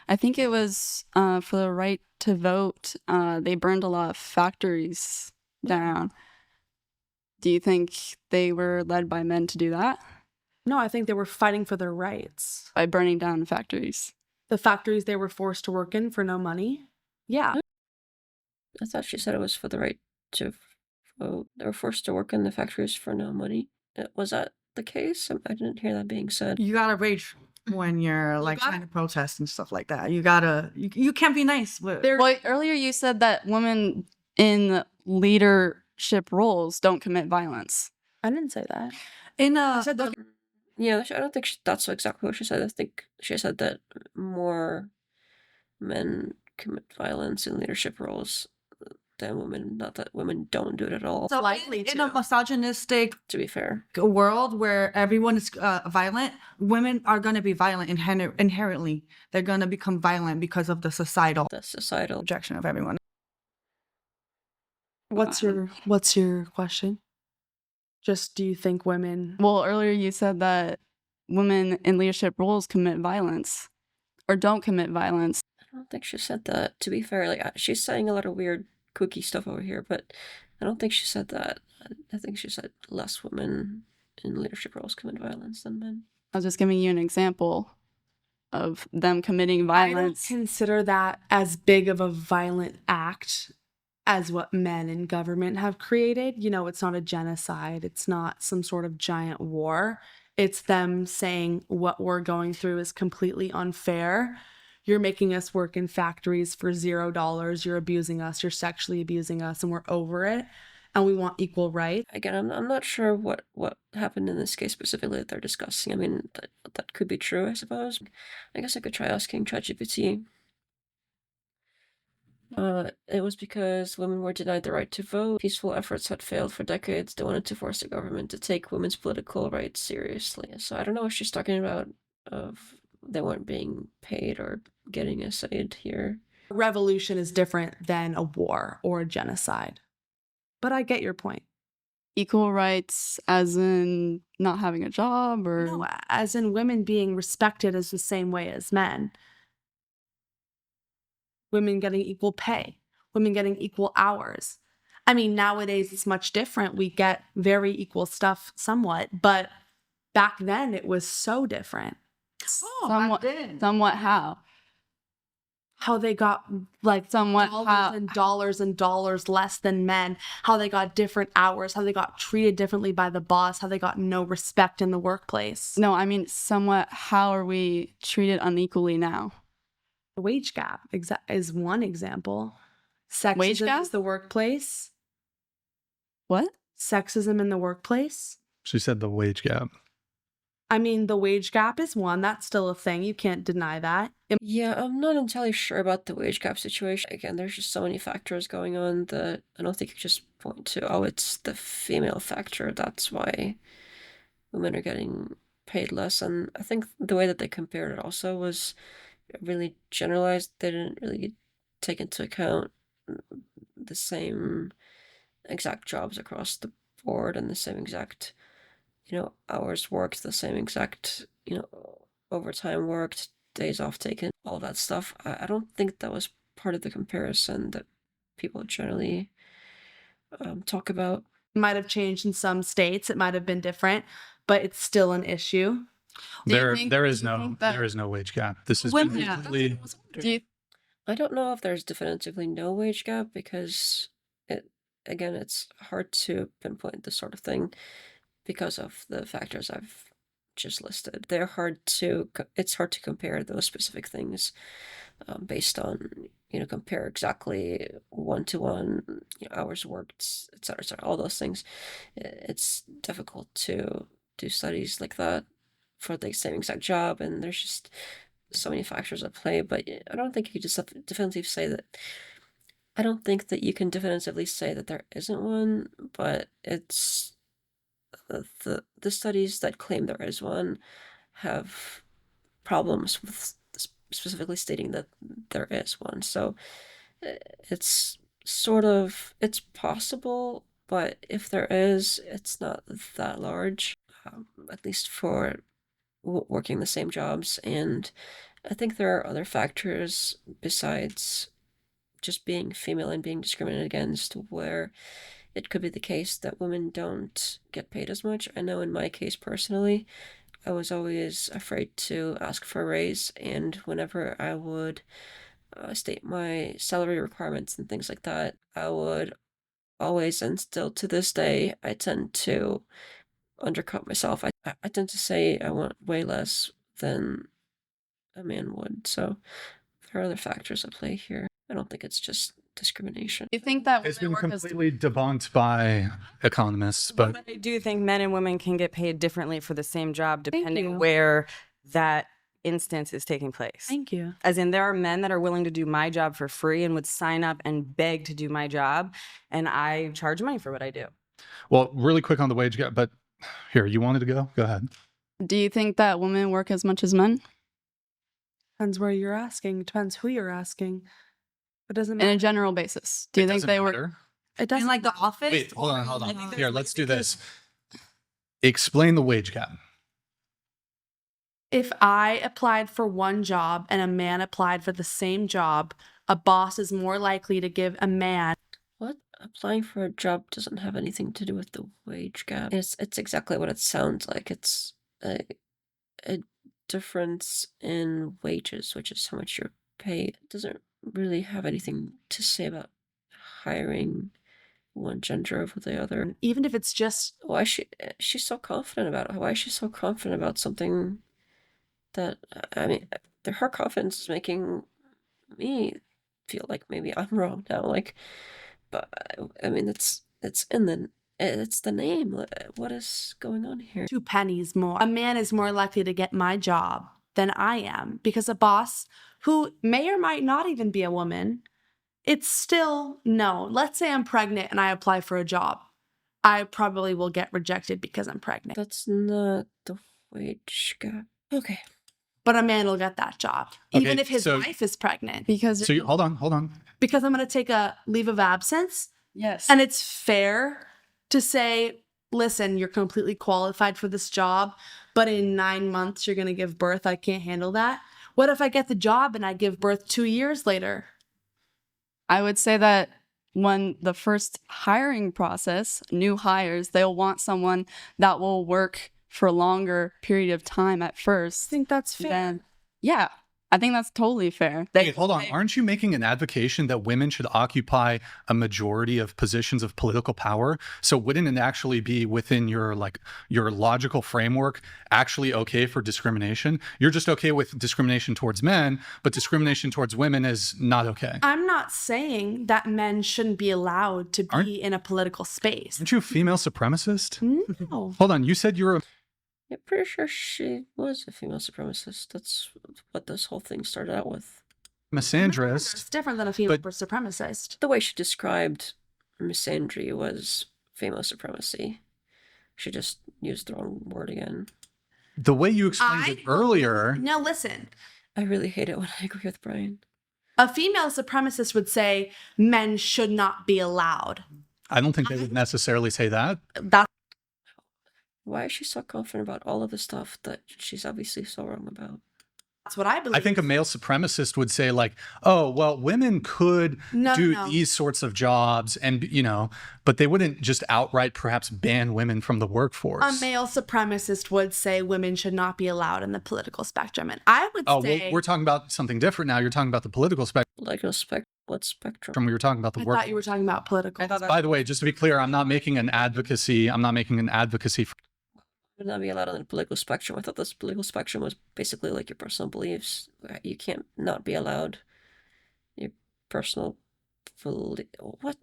I think it was for the right to vote, they burned a lot of factories down. Do you think they were led by men to do that? No, I think they were fighting for their rights. By burning down factories? The factories they were forced to work in for no money? Yeah. I thought she said it was for the right to vote. They were forced to work in the factories for no money. Was that the case? I didn't hear that being said. You gotta rage when you're like trying to protest and stuff like that. You gotta, you can't be nice. Well, earlier you said that women in leadership roles don't commit violence. I didn't say that. I said that. Yeah, I don't think that's exactly what she said. I think she said that more men commit violence in leadership roles than women. Not that women don't do it at all. So Likely in a misogynistic, To be fair, world where everyone is violent, women are going to be violent inherently. They're going to become violent because of the societal rejection of everyone. What's your question? Just, do you think women? Well, earlier you said that women in leadership roles commit violence or don't commit violence. I don't think she said that. To be fair, like she's saying a lot of weird kooky stuff over here, but I don't think she said that. I think she said less women in leadership roles commit violence than men. I was just giving you an example of them committing violence. I don't consider that as big of a violent act as what men in government have created. You know, it's not a genocide. It's not some sort of giant war. It's them saying what we're going through is completely unfair. You're making us work in factories for $0. You're abusing us. You're sexually abusing us, and we're over it. And we want equal rights. Again, I'm not sure what happened in this case specifically that they're discussing. I mean, that could be true, I suppose. I guess I could try asking ChatGPT. It was because women were denied the right to vote. Peaceful efforts had failed for decades. They wanted to force the government to take women's political rights seriously. So I don't know what she's talking about of they weren't being paid or getting a say here. Revolution is different than a war or a genocide. But I get your point. Equal rights as in not having a job or? No, as in women being respected as the same way as men. Women getting equal pay, women getting equal hours. I mean, nowadays it's much different. We get very equal stuff somewhat, but back then it was so different. Somewhat how? How they got like somewhat dollars and dollars less than men, how they got different hours, how they got treated differently by the boss, how they got no respect in the workplace. No, I mean, somewhat how are we treated unequally now? The wage gap is one example. Sexism wage gap? is the workplace. What? Sexism in the workplace. She said the wage gap. I mean, the wage gap is one. That's still a thing. You can't deny that. Yeah, I'm not entirely sure about the wage gap situation. Again, there's just so many factors going on that I don't think you just point to, oh, it's the female factor. That's why women are getting paid less. And I think the way that they compared it also was really generalized. They didn't really take into account the same exact jobs across the board and the same exact, hours worked, the same exact, overtime worked, days off taken, all that stuff. I don't think that was part of the comparison that people generally talk about. It might have changed in some states. It might have been different, but it's still an issue. There is no wage gap. This is completely. I don't know if there's definitively no wage gap because it's hard to pinpoint this sort of thing because of the factors I've just listed. It's hard to compare those specific things based on, compare exactly one-to-one, hours worked, et cetera, all those things. It's difficult to do studies like that for the same exact job, and there's just so many factors at play. But I don't think you can just definitively say that. I don't think that you can definitively say that there isn't one, but it's the studies that claim there is one have problems with specifically stating that there is one. So it's it's possible, but if there is, it's not that large, at least for working the same jobs. And I think there are other factors besides just being female and being discriminated against, where it could be the case that women don't get paid as much. I know in my case personally, I was always afraid to ask for a raise, and whenever I would state my salary requirements and things like that, I would always, and still to this day, I tend to undercut myself. I tend to say I want way less than a man would. So there are other factors at play here. I don't think it's just discrimination. You think that It's women been work as completely debunked by economists, but But I do think men and women can get paid differently for the same job you. depending where that instance is taking place. Thank you. As in, there are men that are willing to do my job for free and would sign up and beg to do my job, and I charge money for what I do. well, really quick on the wage gap. But here, you wanted to go? Go ahead. Do you think that women work as much as men? Depends where you're asking. Depends who you're asking. It doesn't In a matter. general basis. Do you It think doesn't they work? matter. It doesn't In like the office. Wait, hold on, or, hold on. like, Here, let's do this. Explain the wage gap. If I applied for one job and a man applied for the same job, a boss is more likely to give a man. What? Applying for a job doesn't have anything to do with the wage gap. It's exactly what it sounds like. It's a difference in wages, which is how much you're paid. It doesn't really have anything to say about hiring one gender over the other. Even if it's just Why she's so confident about it? Why is she so confident about something that, I mean, her confidence is making me feel like maybe I'm wrong now. Like, but I mean, it's the name. What is going on here? 2 pennies more, a man is more likely to get my job than I am, because a boss who may or might not even be a woman, it's still no. Let's say I'm pregnant and I apply for a job. I probably will get rejected because I'm pregnant. That's not the wage gap. Okay. But a man will get that job, Okay, even if his so- wife is pregnant. Because So hold on. Because I'm going to take a leave of absence. yes. And it's fair to say, listen, you're completely qualified for this job, but in 9 months you're going to give birth. I can't handle that. What if I get the job and I give birth 2 years later? I would say that when the first hiring process, new hires, they'll want someone that will work for a longer period of time at I first. think that's fair. Then, yeah, I think that's totally fair. Hey, hold on. Aren't you making an advocation that women should occupy a majority of positions of political power? So wouldn't it actually be within your logical framework actually okay for discrimination? You're just okay with discrimination towards men, but discrimination towards women is not okay. I'm not saying that men shouldn't be allowed to be Aren't- in a political space. Aren't you a female supremacist? No. Hold on. You said you're a Yeah, pretty sure she was a female supremacist. That's what this whole thing started out with. misandrist. It's different than a female but- supremacist. The way she described misandry was female supremacy. She just used the wrong word again. The way you explained it earlier. Now listen, I really hate it when I agree with Brian. a female supremacist would say men should not be allowed. I don't think they would necessarily say that. That's Why is she so confident about all of the stuff that she's obviously so wrong about? what I believe. I think a male supremacist would say like, oh, well, women could do No. these sorts of jobs and, but they wouldn't just outright perhaps ban women from the workforce. A male supremacist would say women should not be allowed in the political spectrum. And I would Oh, say... well, we're talking about something different now. You're talking about the political spectrum. Like a what spectrum? We were talking about the I work. thought you were talking about political. By the way, just to be clear, I'm not making an advocacy for Would not be allowed on the political spectrum. I thought this political spectrum was basically like your personal beliefs. You can't not be allowed. personal what?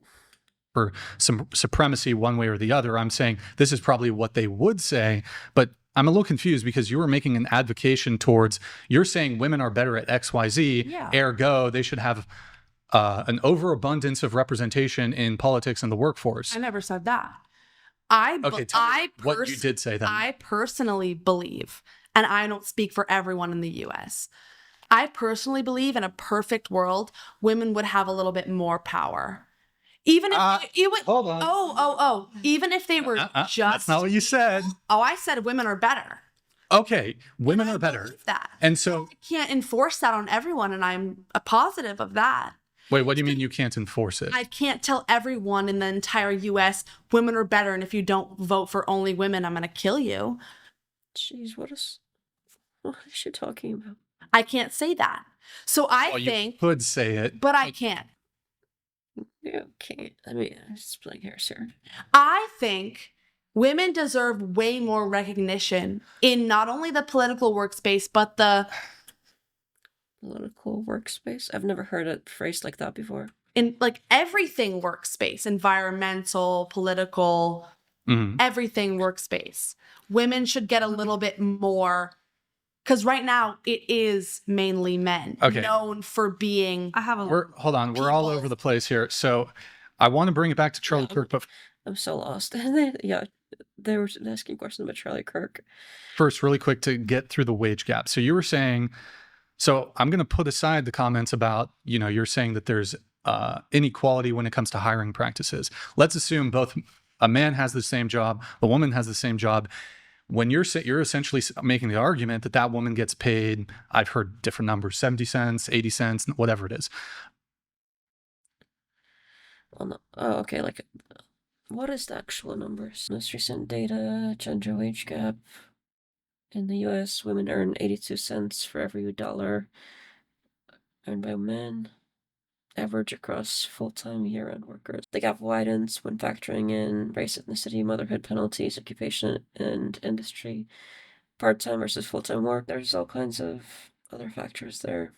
For some supremacy one way or the other. I'm saying this is probably what they would say, but I'm a little confused because you were making an advocation towards, you're saying women are better at XYZ, Yeah. ergo they should have an overabundance of representation in politics and the workforce. I never said that. Okay, tell me what you did say then. I personally believe, and I don't speak for everyone in the US, I personally believe in a perfect world, women would have a little bit more power. Even if you would, hold on. even if they were just. That's not what you said. Oh, I said women are better. Okay, women are better. That. And so I can't enforce that on everyone, and I'm a positive of that. wait, what do you mean you can't enforce it? I can't tell everyone in the entire US women are better, and if you don't vote for only women, I'm going to kill you. Jeez, what is she talking about? I can't say that. So I You think, could say it, but I can't. Okay, let me splitting hairs here. I think women deserve way more recognition in not only the political workspace, but the Political workspace? I've never heard it phrased like that before. in like everything workspace, environmental, political, everything workspace. Women should get a little bit more, because right now it is mainly men known for being. Hold on, we're all over the place here. So I want to bring it back to Charlie Kirk, but I'm so lost. Yeah, they were asking questions about Charlie Kirk. First, really quick to get through the wage gap. So you were saying, so I'm going to put aside the comments about, you're saying that there's inequality when it comes to hiring practices. Let's assume both a man has the same job, a woman has the same job. When you're essentially making the argument that that woman gets paid, I've heard different numbers, 70 cents, 80 cents, whatever it is. Oh, okay, like, what is the actual numbers? Most recent data, gender wage gap. In the US, women earn 82 cents for every dollar earned by men. Average across full-time year-round workers. The gap widens when factoring in race, ethnicity, motherhood penalties, occupation, and industry. Part-time versus full-time work. There's all kinds of other factors there.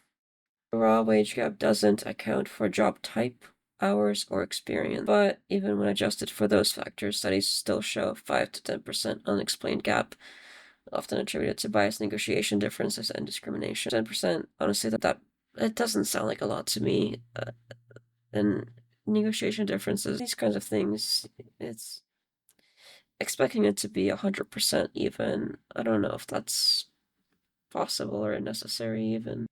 The raw wage gap doesn't account for job type, hours, or experience. But even when adjusted for those factors, studies still show 5 to 10% unexplained gap, often attributed to bias, negotiation differences, and discrimination. 10%, honestly, that it doesn't sound like a lot to me. And negotiation differences, these kinds of things, it's expecting it to be 100% even. I don't know if that's possible or necessary even.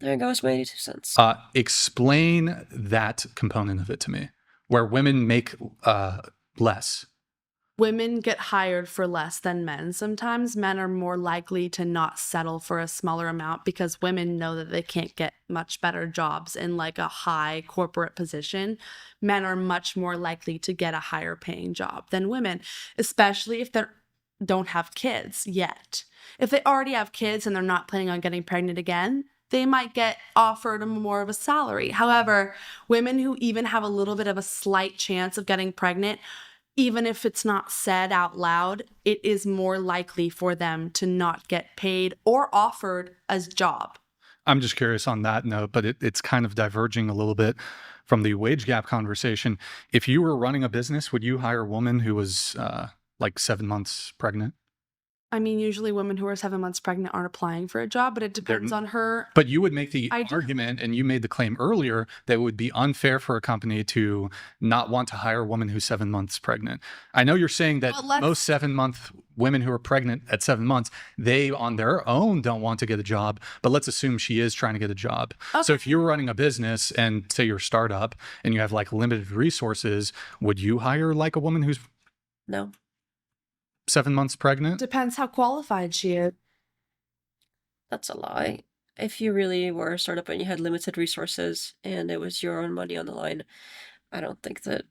There goes my 82 cents. Explain that component of it to me, where women make less. Women get hired for less than men. Sometimes men are more likely to not settle for a smaller amount because women know that they can't get much better jobs in like a high corporate position. Men are much more likely to get a higher paying job than women, especially if they don't have kids yet. If they already have kids and they're not planning on getting pregnant again, they might get offered more of a salary. However, women who even have a little bit of a slight chance of getting pregnant, even if it's not said out loud, it is more likely for them to not get paid or offered as job. I'm just curious on that note, but it's kind of diverging a little bit from the wage gap conversation. If you were running a business, would you hire a woman who was like 7 months pregnant? I mean, usually women who are 7 months pregnant aren't applying for a job, but it depends on her. But you would make the argument, and you made the claim earlier, that it would be unfair for a company to not want to hire a woman who's 7 months pregnant. I know you're saying that most 7-month women who are pregnant at 7 months, they on their own don't want to get a job, but let's assume she is trying to get a job. Okay. So if you're running a business and say you're a startup and you have like limited resources, would you hire like a woman who's... No. 7 months pregnant? Depends how qualified she is. That's a lie. If you really were a startup and you had limited resources and it was your own money on the line, I don't think that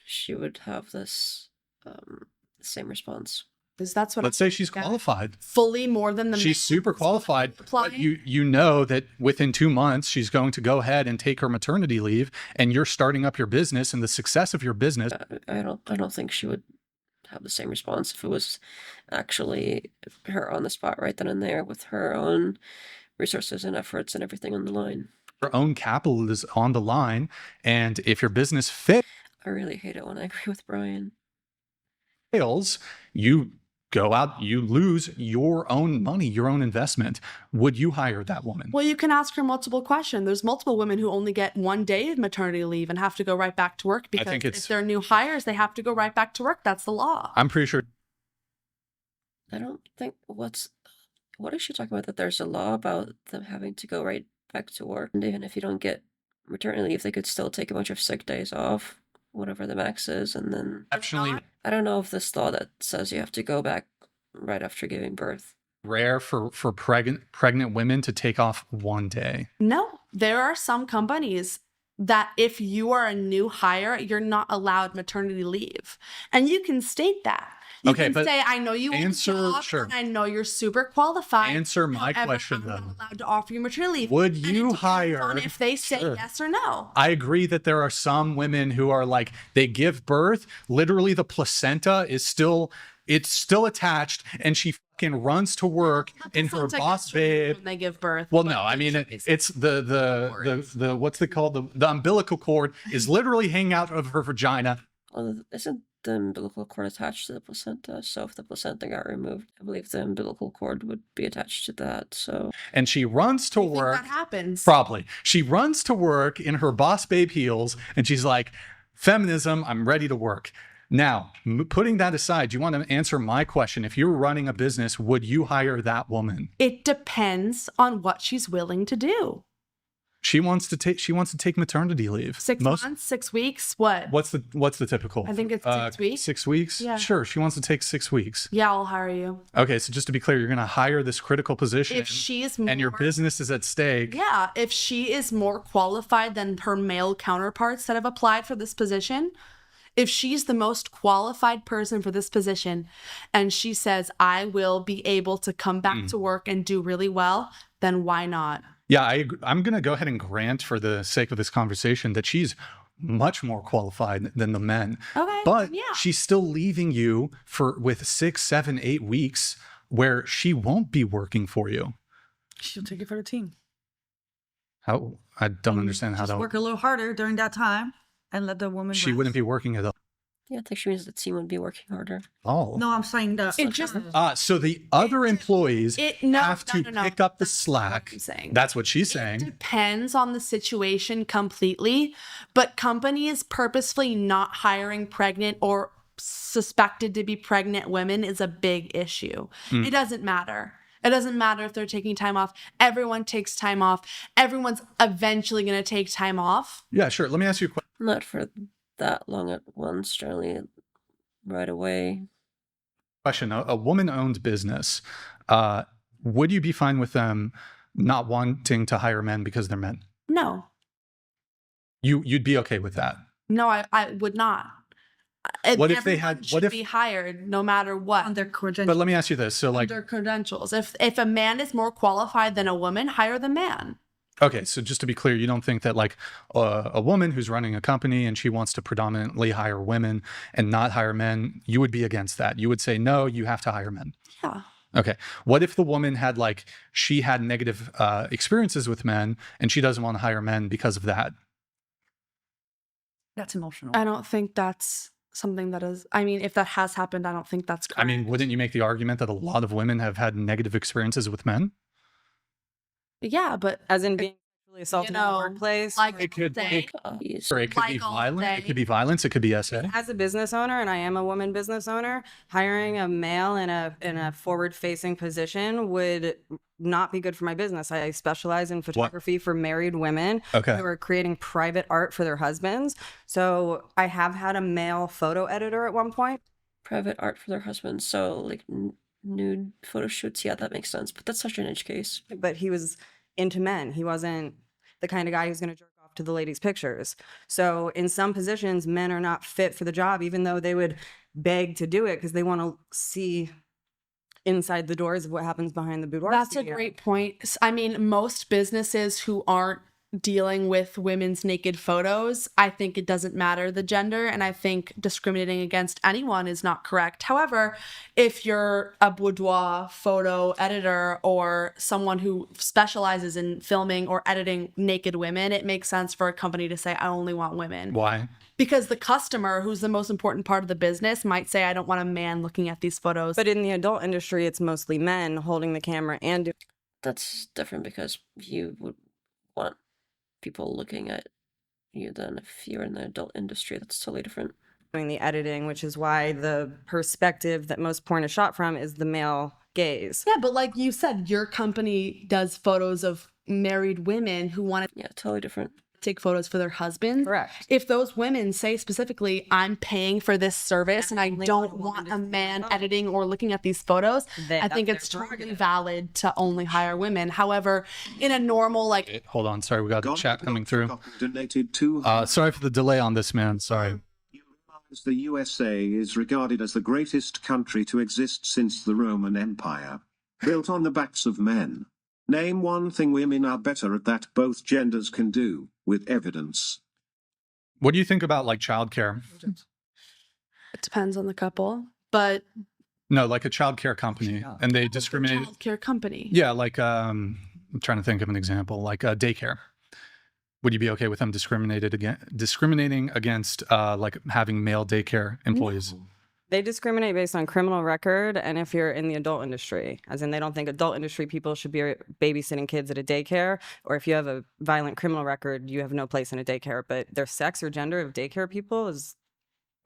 she would have this same response. That's what. Let's say she's qualified. Fully more than the. She's super qualified. But you know that within 2 months she's going to go ahead and take her maternity leave, and you're starting up your business and the success of your business. I don't think she would have the same response if it was actually her on the spot right then and there with her own resources and efforts and everything on the line. Your own capital is on the line. And if your business fails, I really hate it when I agree with Brian. you go out, you lose your own money, your own investment. Would you hire that woman? Well, you can ask her multiple questions. There's multiple women who only get 1 day of maternity leave and have to go right back to work because if they're new hires, they have to go right back to work. That's the law. I'm pretty sure. I don't think what is she talking about, that there's a law about them having to go right back to work? And even if you don't get maternity leave, they could still take a bunch of sick days off, whatever the max is, and then Actually, I don't know if this law that says you have to go back right after giving birth. Rare for pregnant women to take off 1 day. No, there are some companies that if you are a new hire, you're not allowed maternity leave. And you can state that. You can say, I know you want a job, and I know you're super qualified. Answer my However, question, I'm though. not allowed to offer you maternity leave. Would And you it depends hire? on if they say yes or no. I agree that there are some women who are like, they give birth, literally the placenta is still attached, and she fucking runs to work in her boss babe. When they give birth. Well, no, I mean it's the what's it called? The umbilical cord is literally hanging out of her vagina. Well, isn't the umbilical cord attached to the placenta? So if the placenta got removed, I believe the umbilical cord would be attached to that. So And she runs to work. What happens? Probably. She runs to work in her boss babe heels, and she's like, feminism, I'm ready to work. Now, putting that aside, do you want to answer my question? If you're running a business, would you hire that woman? It depends on what she's willing to do. She wants to take maternity leave. 6 months, 6 weeks, what? What's the typical? I think it's 6 weeks. 6 weeks? Yeah. Sure, she wants to take 6 weeks. Yeah, I'll hire you. Okay, so just to be clear, you're going to hire this critical position. If she's and your business is at stake. Yeah, if she is more qualified than her male counterparts that have applied for this position, if she's the most qualified person for this position and she says, I will be able to come back to work and do really well, then why not? Yeah, I'm going to go ahead and grant, for the sake of this conversation, that she's much more qualified than the men. Okay, but yeah. She's still leaving you with 6, 7, 8 weeks where she won't be working for you. She'll take it for the team. How? I don't understand how Just that work a little harder during that time and let the woman She rest. wouldn't be working at all. yeah, I think she means the team would be working harder. Oh. No, I'm saying that. It just So the other employees have to no. pick up the That's not what slack. I'm saying. That's what she's It saying. depends on the situation completely, but companies purposefully not hiring pregnant or suspected to be pregnant women is a big issue. It doesn't matter. It doesn't matter if they're taking time off. Everyone takes time off. Everyone's eventually going to take time off. Yeah, sure. Let me ask you a question. Not for that long at once, generally right away. A woman-owned business, would you be fine with them not wanting to hire men because they're men? No. You'd be okay with that? No, I would not. What if they had? Should be hired no matter what on their credentials? But let me ask you this: so, like, their credentials. If a man is more qualified than a woman, hire the man. okay, so just to be clear, you don't think that like a woman who's running a company and she wants to predominantly hire women and not hire men, you would be against that? You would say no, you have to hire men. Yeah. Okay. What if the woman had she had negative experiences with men and she doesn't want to hire men because of that? That's emotional. I don't think that's something that is, I mean, if that has happened, I don't think that's correct. I mean, wouldn't you make the argument that a lot of women have had negative experiences with men? Yeah, but As in being sexually assaulted in the workplace? like It could say, be Like all violent. day. It could be violence. It could be SA. As a business owner, and I am a woman business owner, hiring a male in a forward-facing position would not be good for my business. I specialize in photography for married women who are creating private art for their husbands. So I have had a male photo editor at one point. Private art for their husbands, so like nude photo shoots. Yeah, that makes sense. But that's such an edge case. But he was into men. He wasn't the kind of guy who's going to jerk off to the ladies' pictures. So in some positions, men are not fit for the job, even though they would beg to do it because they want to see inside the doors of what happens behind the boudoir. That's a studio. great point. I mean, most businesses who aren't dealing with women's naked photos, I think it doesn't matter the gender, and I think discriminating against anyone is not correct. However, if you're a boudoir photo editor or someone who specializes in filming or editing naked women, it makes sense for a company to say, I only want women. Why? Because the customer, who's the most important part of the business, might say, I don't want a man looking at these photos. But in the adult industry, it's mostly men holding the camera and That's different because you would want people looking at you than if you're in the adult industry. That's totally different. doing the editing, which is why the perspective that most porn is shot from is the male gaze. Yeah, but like you said, your company does photos of married women who want to Yeah, totally different. take photos for their husbands. Correct. If those women say specifically, I'm paying for this service and I don't want a man editing or looking at these photos, I think it's totally valid to only hire women. However, in a normal, like... Hold on, sorry, we got the chat coming through. Donated to Sorry for the delay on this, man, sorry. the USA is regarded as the greatest country to exist since the Roman Empire. Built on the backs of men. Name one thing women are better at that both genders can do, with evidence. What do you think about like childcare? It depends on the couple, but... No, like a childcare company, and they discriminate. Childcare company. Yeah, like I'm trying to think of an example, like daycare. Would you be okay with them discriminating against like having male daycare employees? No. They discriminate based on criminal record and if you're in the adult industry, as in they don't think adult industry people should be babysitting kids at a daycare, or if you have a violent criminal record, you have no place in a daycare. But their sex or gender of daycare people is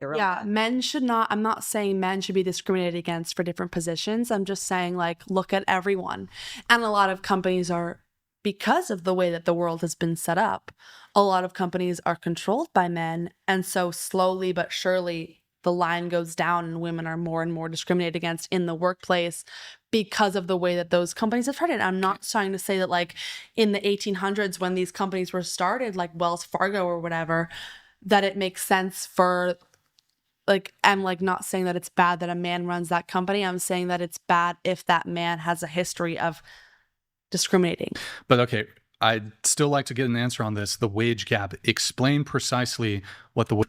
irrelevant. Yeah, men should not, I'm not saying men should be discriminated against for different positions. I'm just saying, like, look at everyone. And a lot of companies are, because of the way that the world has been set up, a lot of companies are controlled by men. And so slowly but surely, the line goes down and women are more and more discriminated against in the workplace because of the way that those companies have started. I'm not trying to say that like in the 1800s when these companies were started, like Wells Fargo or whatever, that it makes sense for like, I'm like not saying that it's bad that a man runs that company. I'm saying that it's bad if that man has a history of discriminating. But okay, I'd still like to get an answer on this. The wage gap. Explain precisely what the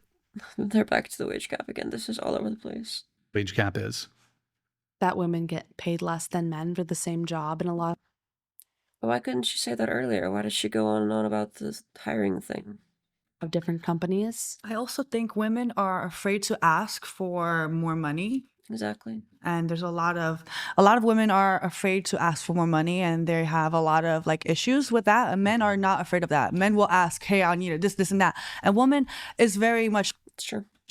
They're back to the wage gap again. This is all over the place. Wage gap is. That women get paid less than men for the same job in a lot. Why couldn't she say that earlier? Why does she go on and on about the hiring thing? Of different companies. I also think women are afraid to ask for more money. Exactly. And there's a lot of women are afraid to ask for more money, and they have a lot of like issues with that. And men are not afraid of that. Men will ask, hey, I need this, and that. And woman is very much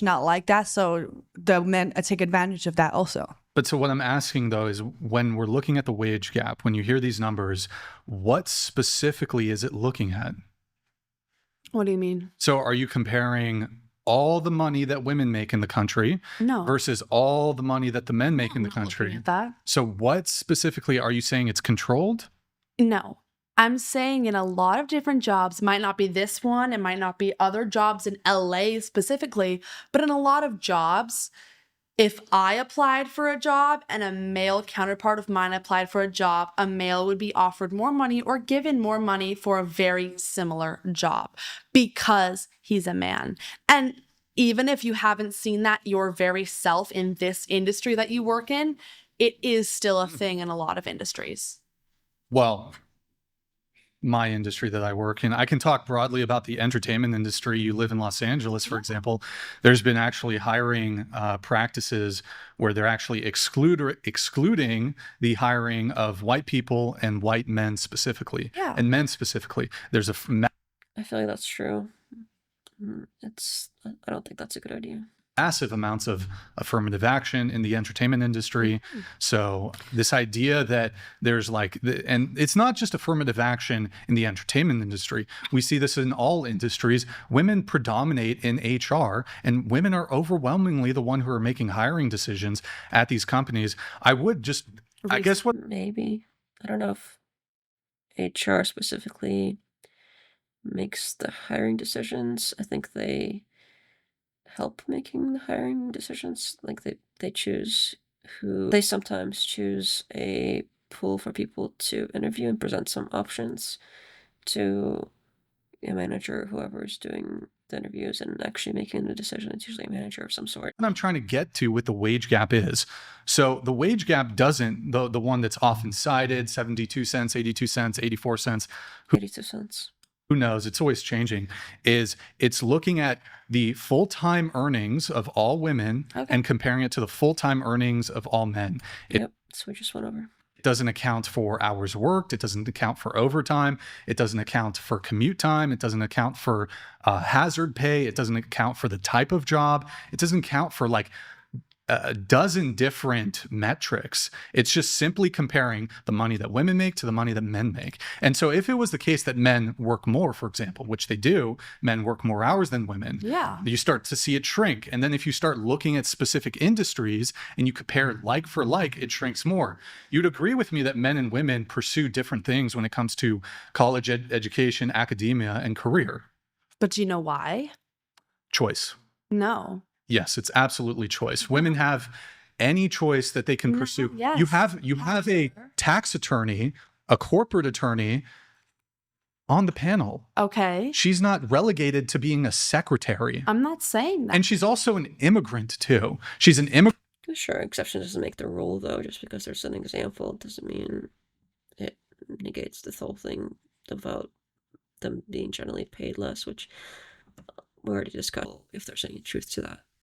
not like that. So the men take advantage of that also. But so what I'm asking though is when we're looking at the wage gap, when you hear these numbers, what specifically is it looking at? What do you mean? So are you comparing all the money that women make in the country versus all the money that the men make in the country? So what specifically are you saying it's controlled? No. I'm saying in a lot of different jobs, might not be this one, it might not be other jobs in LA specifically, but in a lot of jobs, if I applied for a job and a male counterpart of mine applied for a job, a male would be offered more money or given more money for a very similar job because he's a man. And even if you haven't seen that your very self in this industry that you work in, it is still a thing in a lot of industries. Well, my industry that I work in, I can talk broadly about the entertainment industry. You live in Los Angeles, for example. There's been actually hiring practices where they're actually excluding the hiring of white people and white men specifically, and men specifically. There's a I feel like that's true. I don't think that's a good idea. Massive amounts of affirmative action in the entertainment industry. So this idea that there's like, and it's not just affirmative action in the entertainment industry. We see this in all industries. Women predominate in HR, and women are overwhelmingly the one who are making hiring decisions at these companies. I would just, I guess what... Maybe. I don't know if HR specifically makes the hiring decisions. I think they help making the hiring decisions. Like they choose who, they sometimes choose a pool for people to interview and present some options to a manager, whoever's doing the interviews and actually making the decision. It's usually a manager of some sort. What I'm trying to get to with the wage gap is, so the wage gap doesn't, the one that's often cited, 72 cents, 82 cents, 84 cents. 82 cents. Who knows? It's always changing. Is it's looking at the full-time earnings of all women and comparing it to the full-time earnings of all men. Yep. So we just went over. It doesn't account for hours worked. It doesn't account for overtime. It doesn't account for commute time. It doesn't account for hazard pay. It doesn't account for the type of job. It doesn't account for like a dozen different metrics. It's just simply comparing the money that women make to the money that men make. And so if it was the case that men work more, for example, which they do, men work more hours than women, you start to see it shrink. And then if you start looking at specific industries and you compare like for like, it shrinks more. You'd agree with me that men and women pursue different things when it comes to college education, academia, and career. But do you know why? Choice. No. Yes, it's absolutely choice. Women have any choice that they can pursue. Yes. You have a tax attorney, a corporate attorney on the panel. Okay. She's not relegated to being a secretary. I'm not saying that. And she's also an immigrant too. She's an immigrant. Sure, exception doesn't make the rule though. Just because there's an example doesn't mean it negates this whole thing about them being generally paid less, which we already discussed, if there's any truth to that.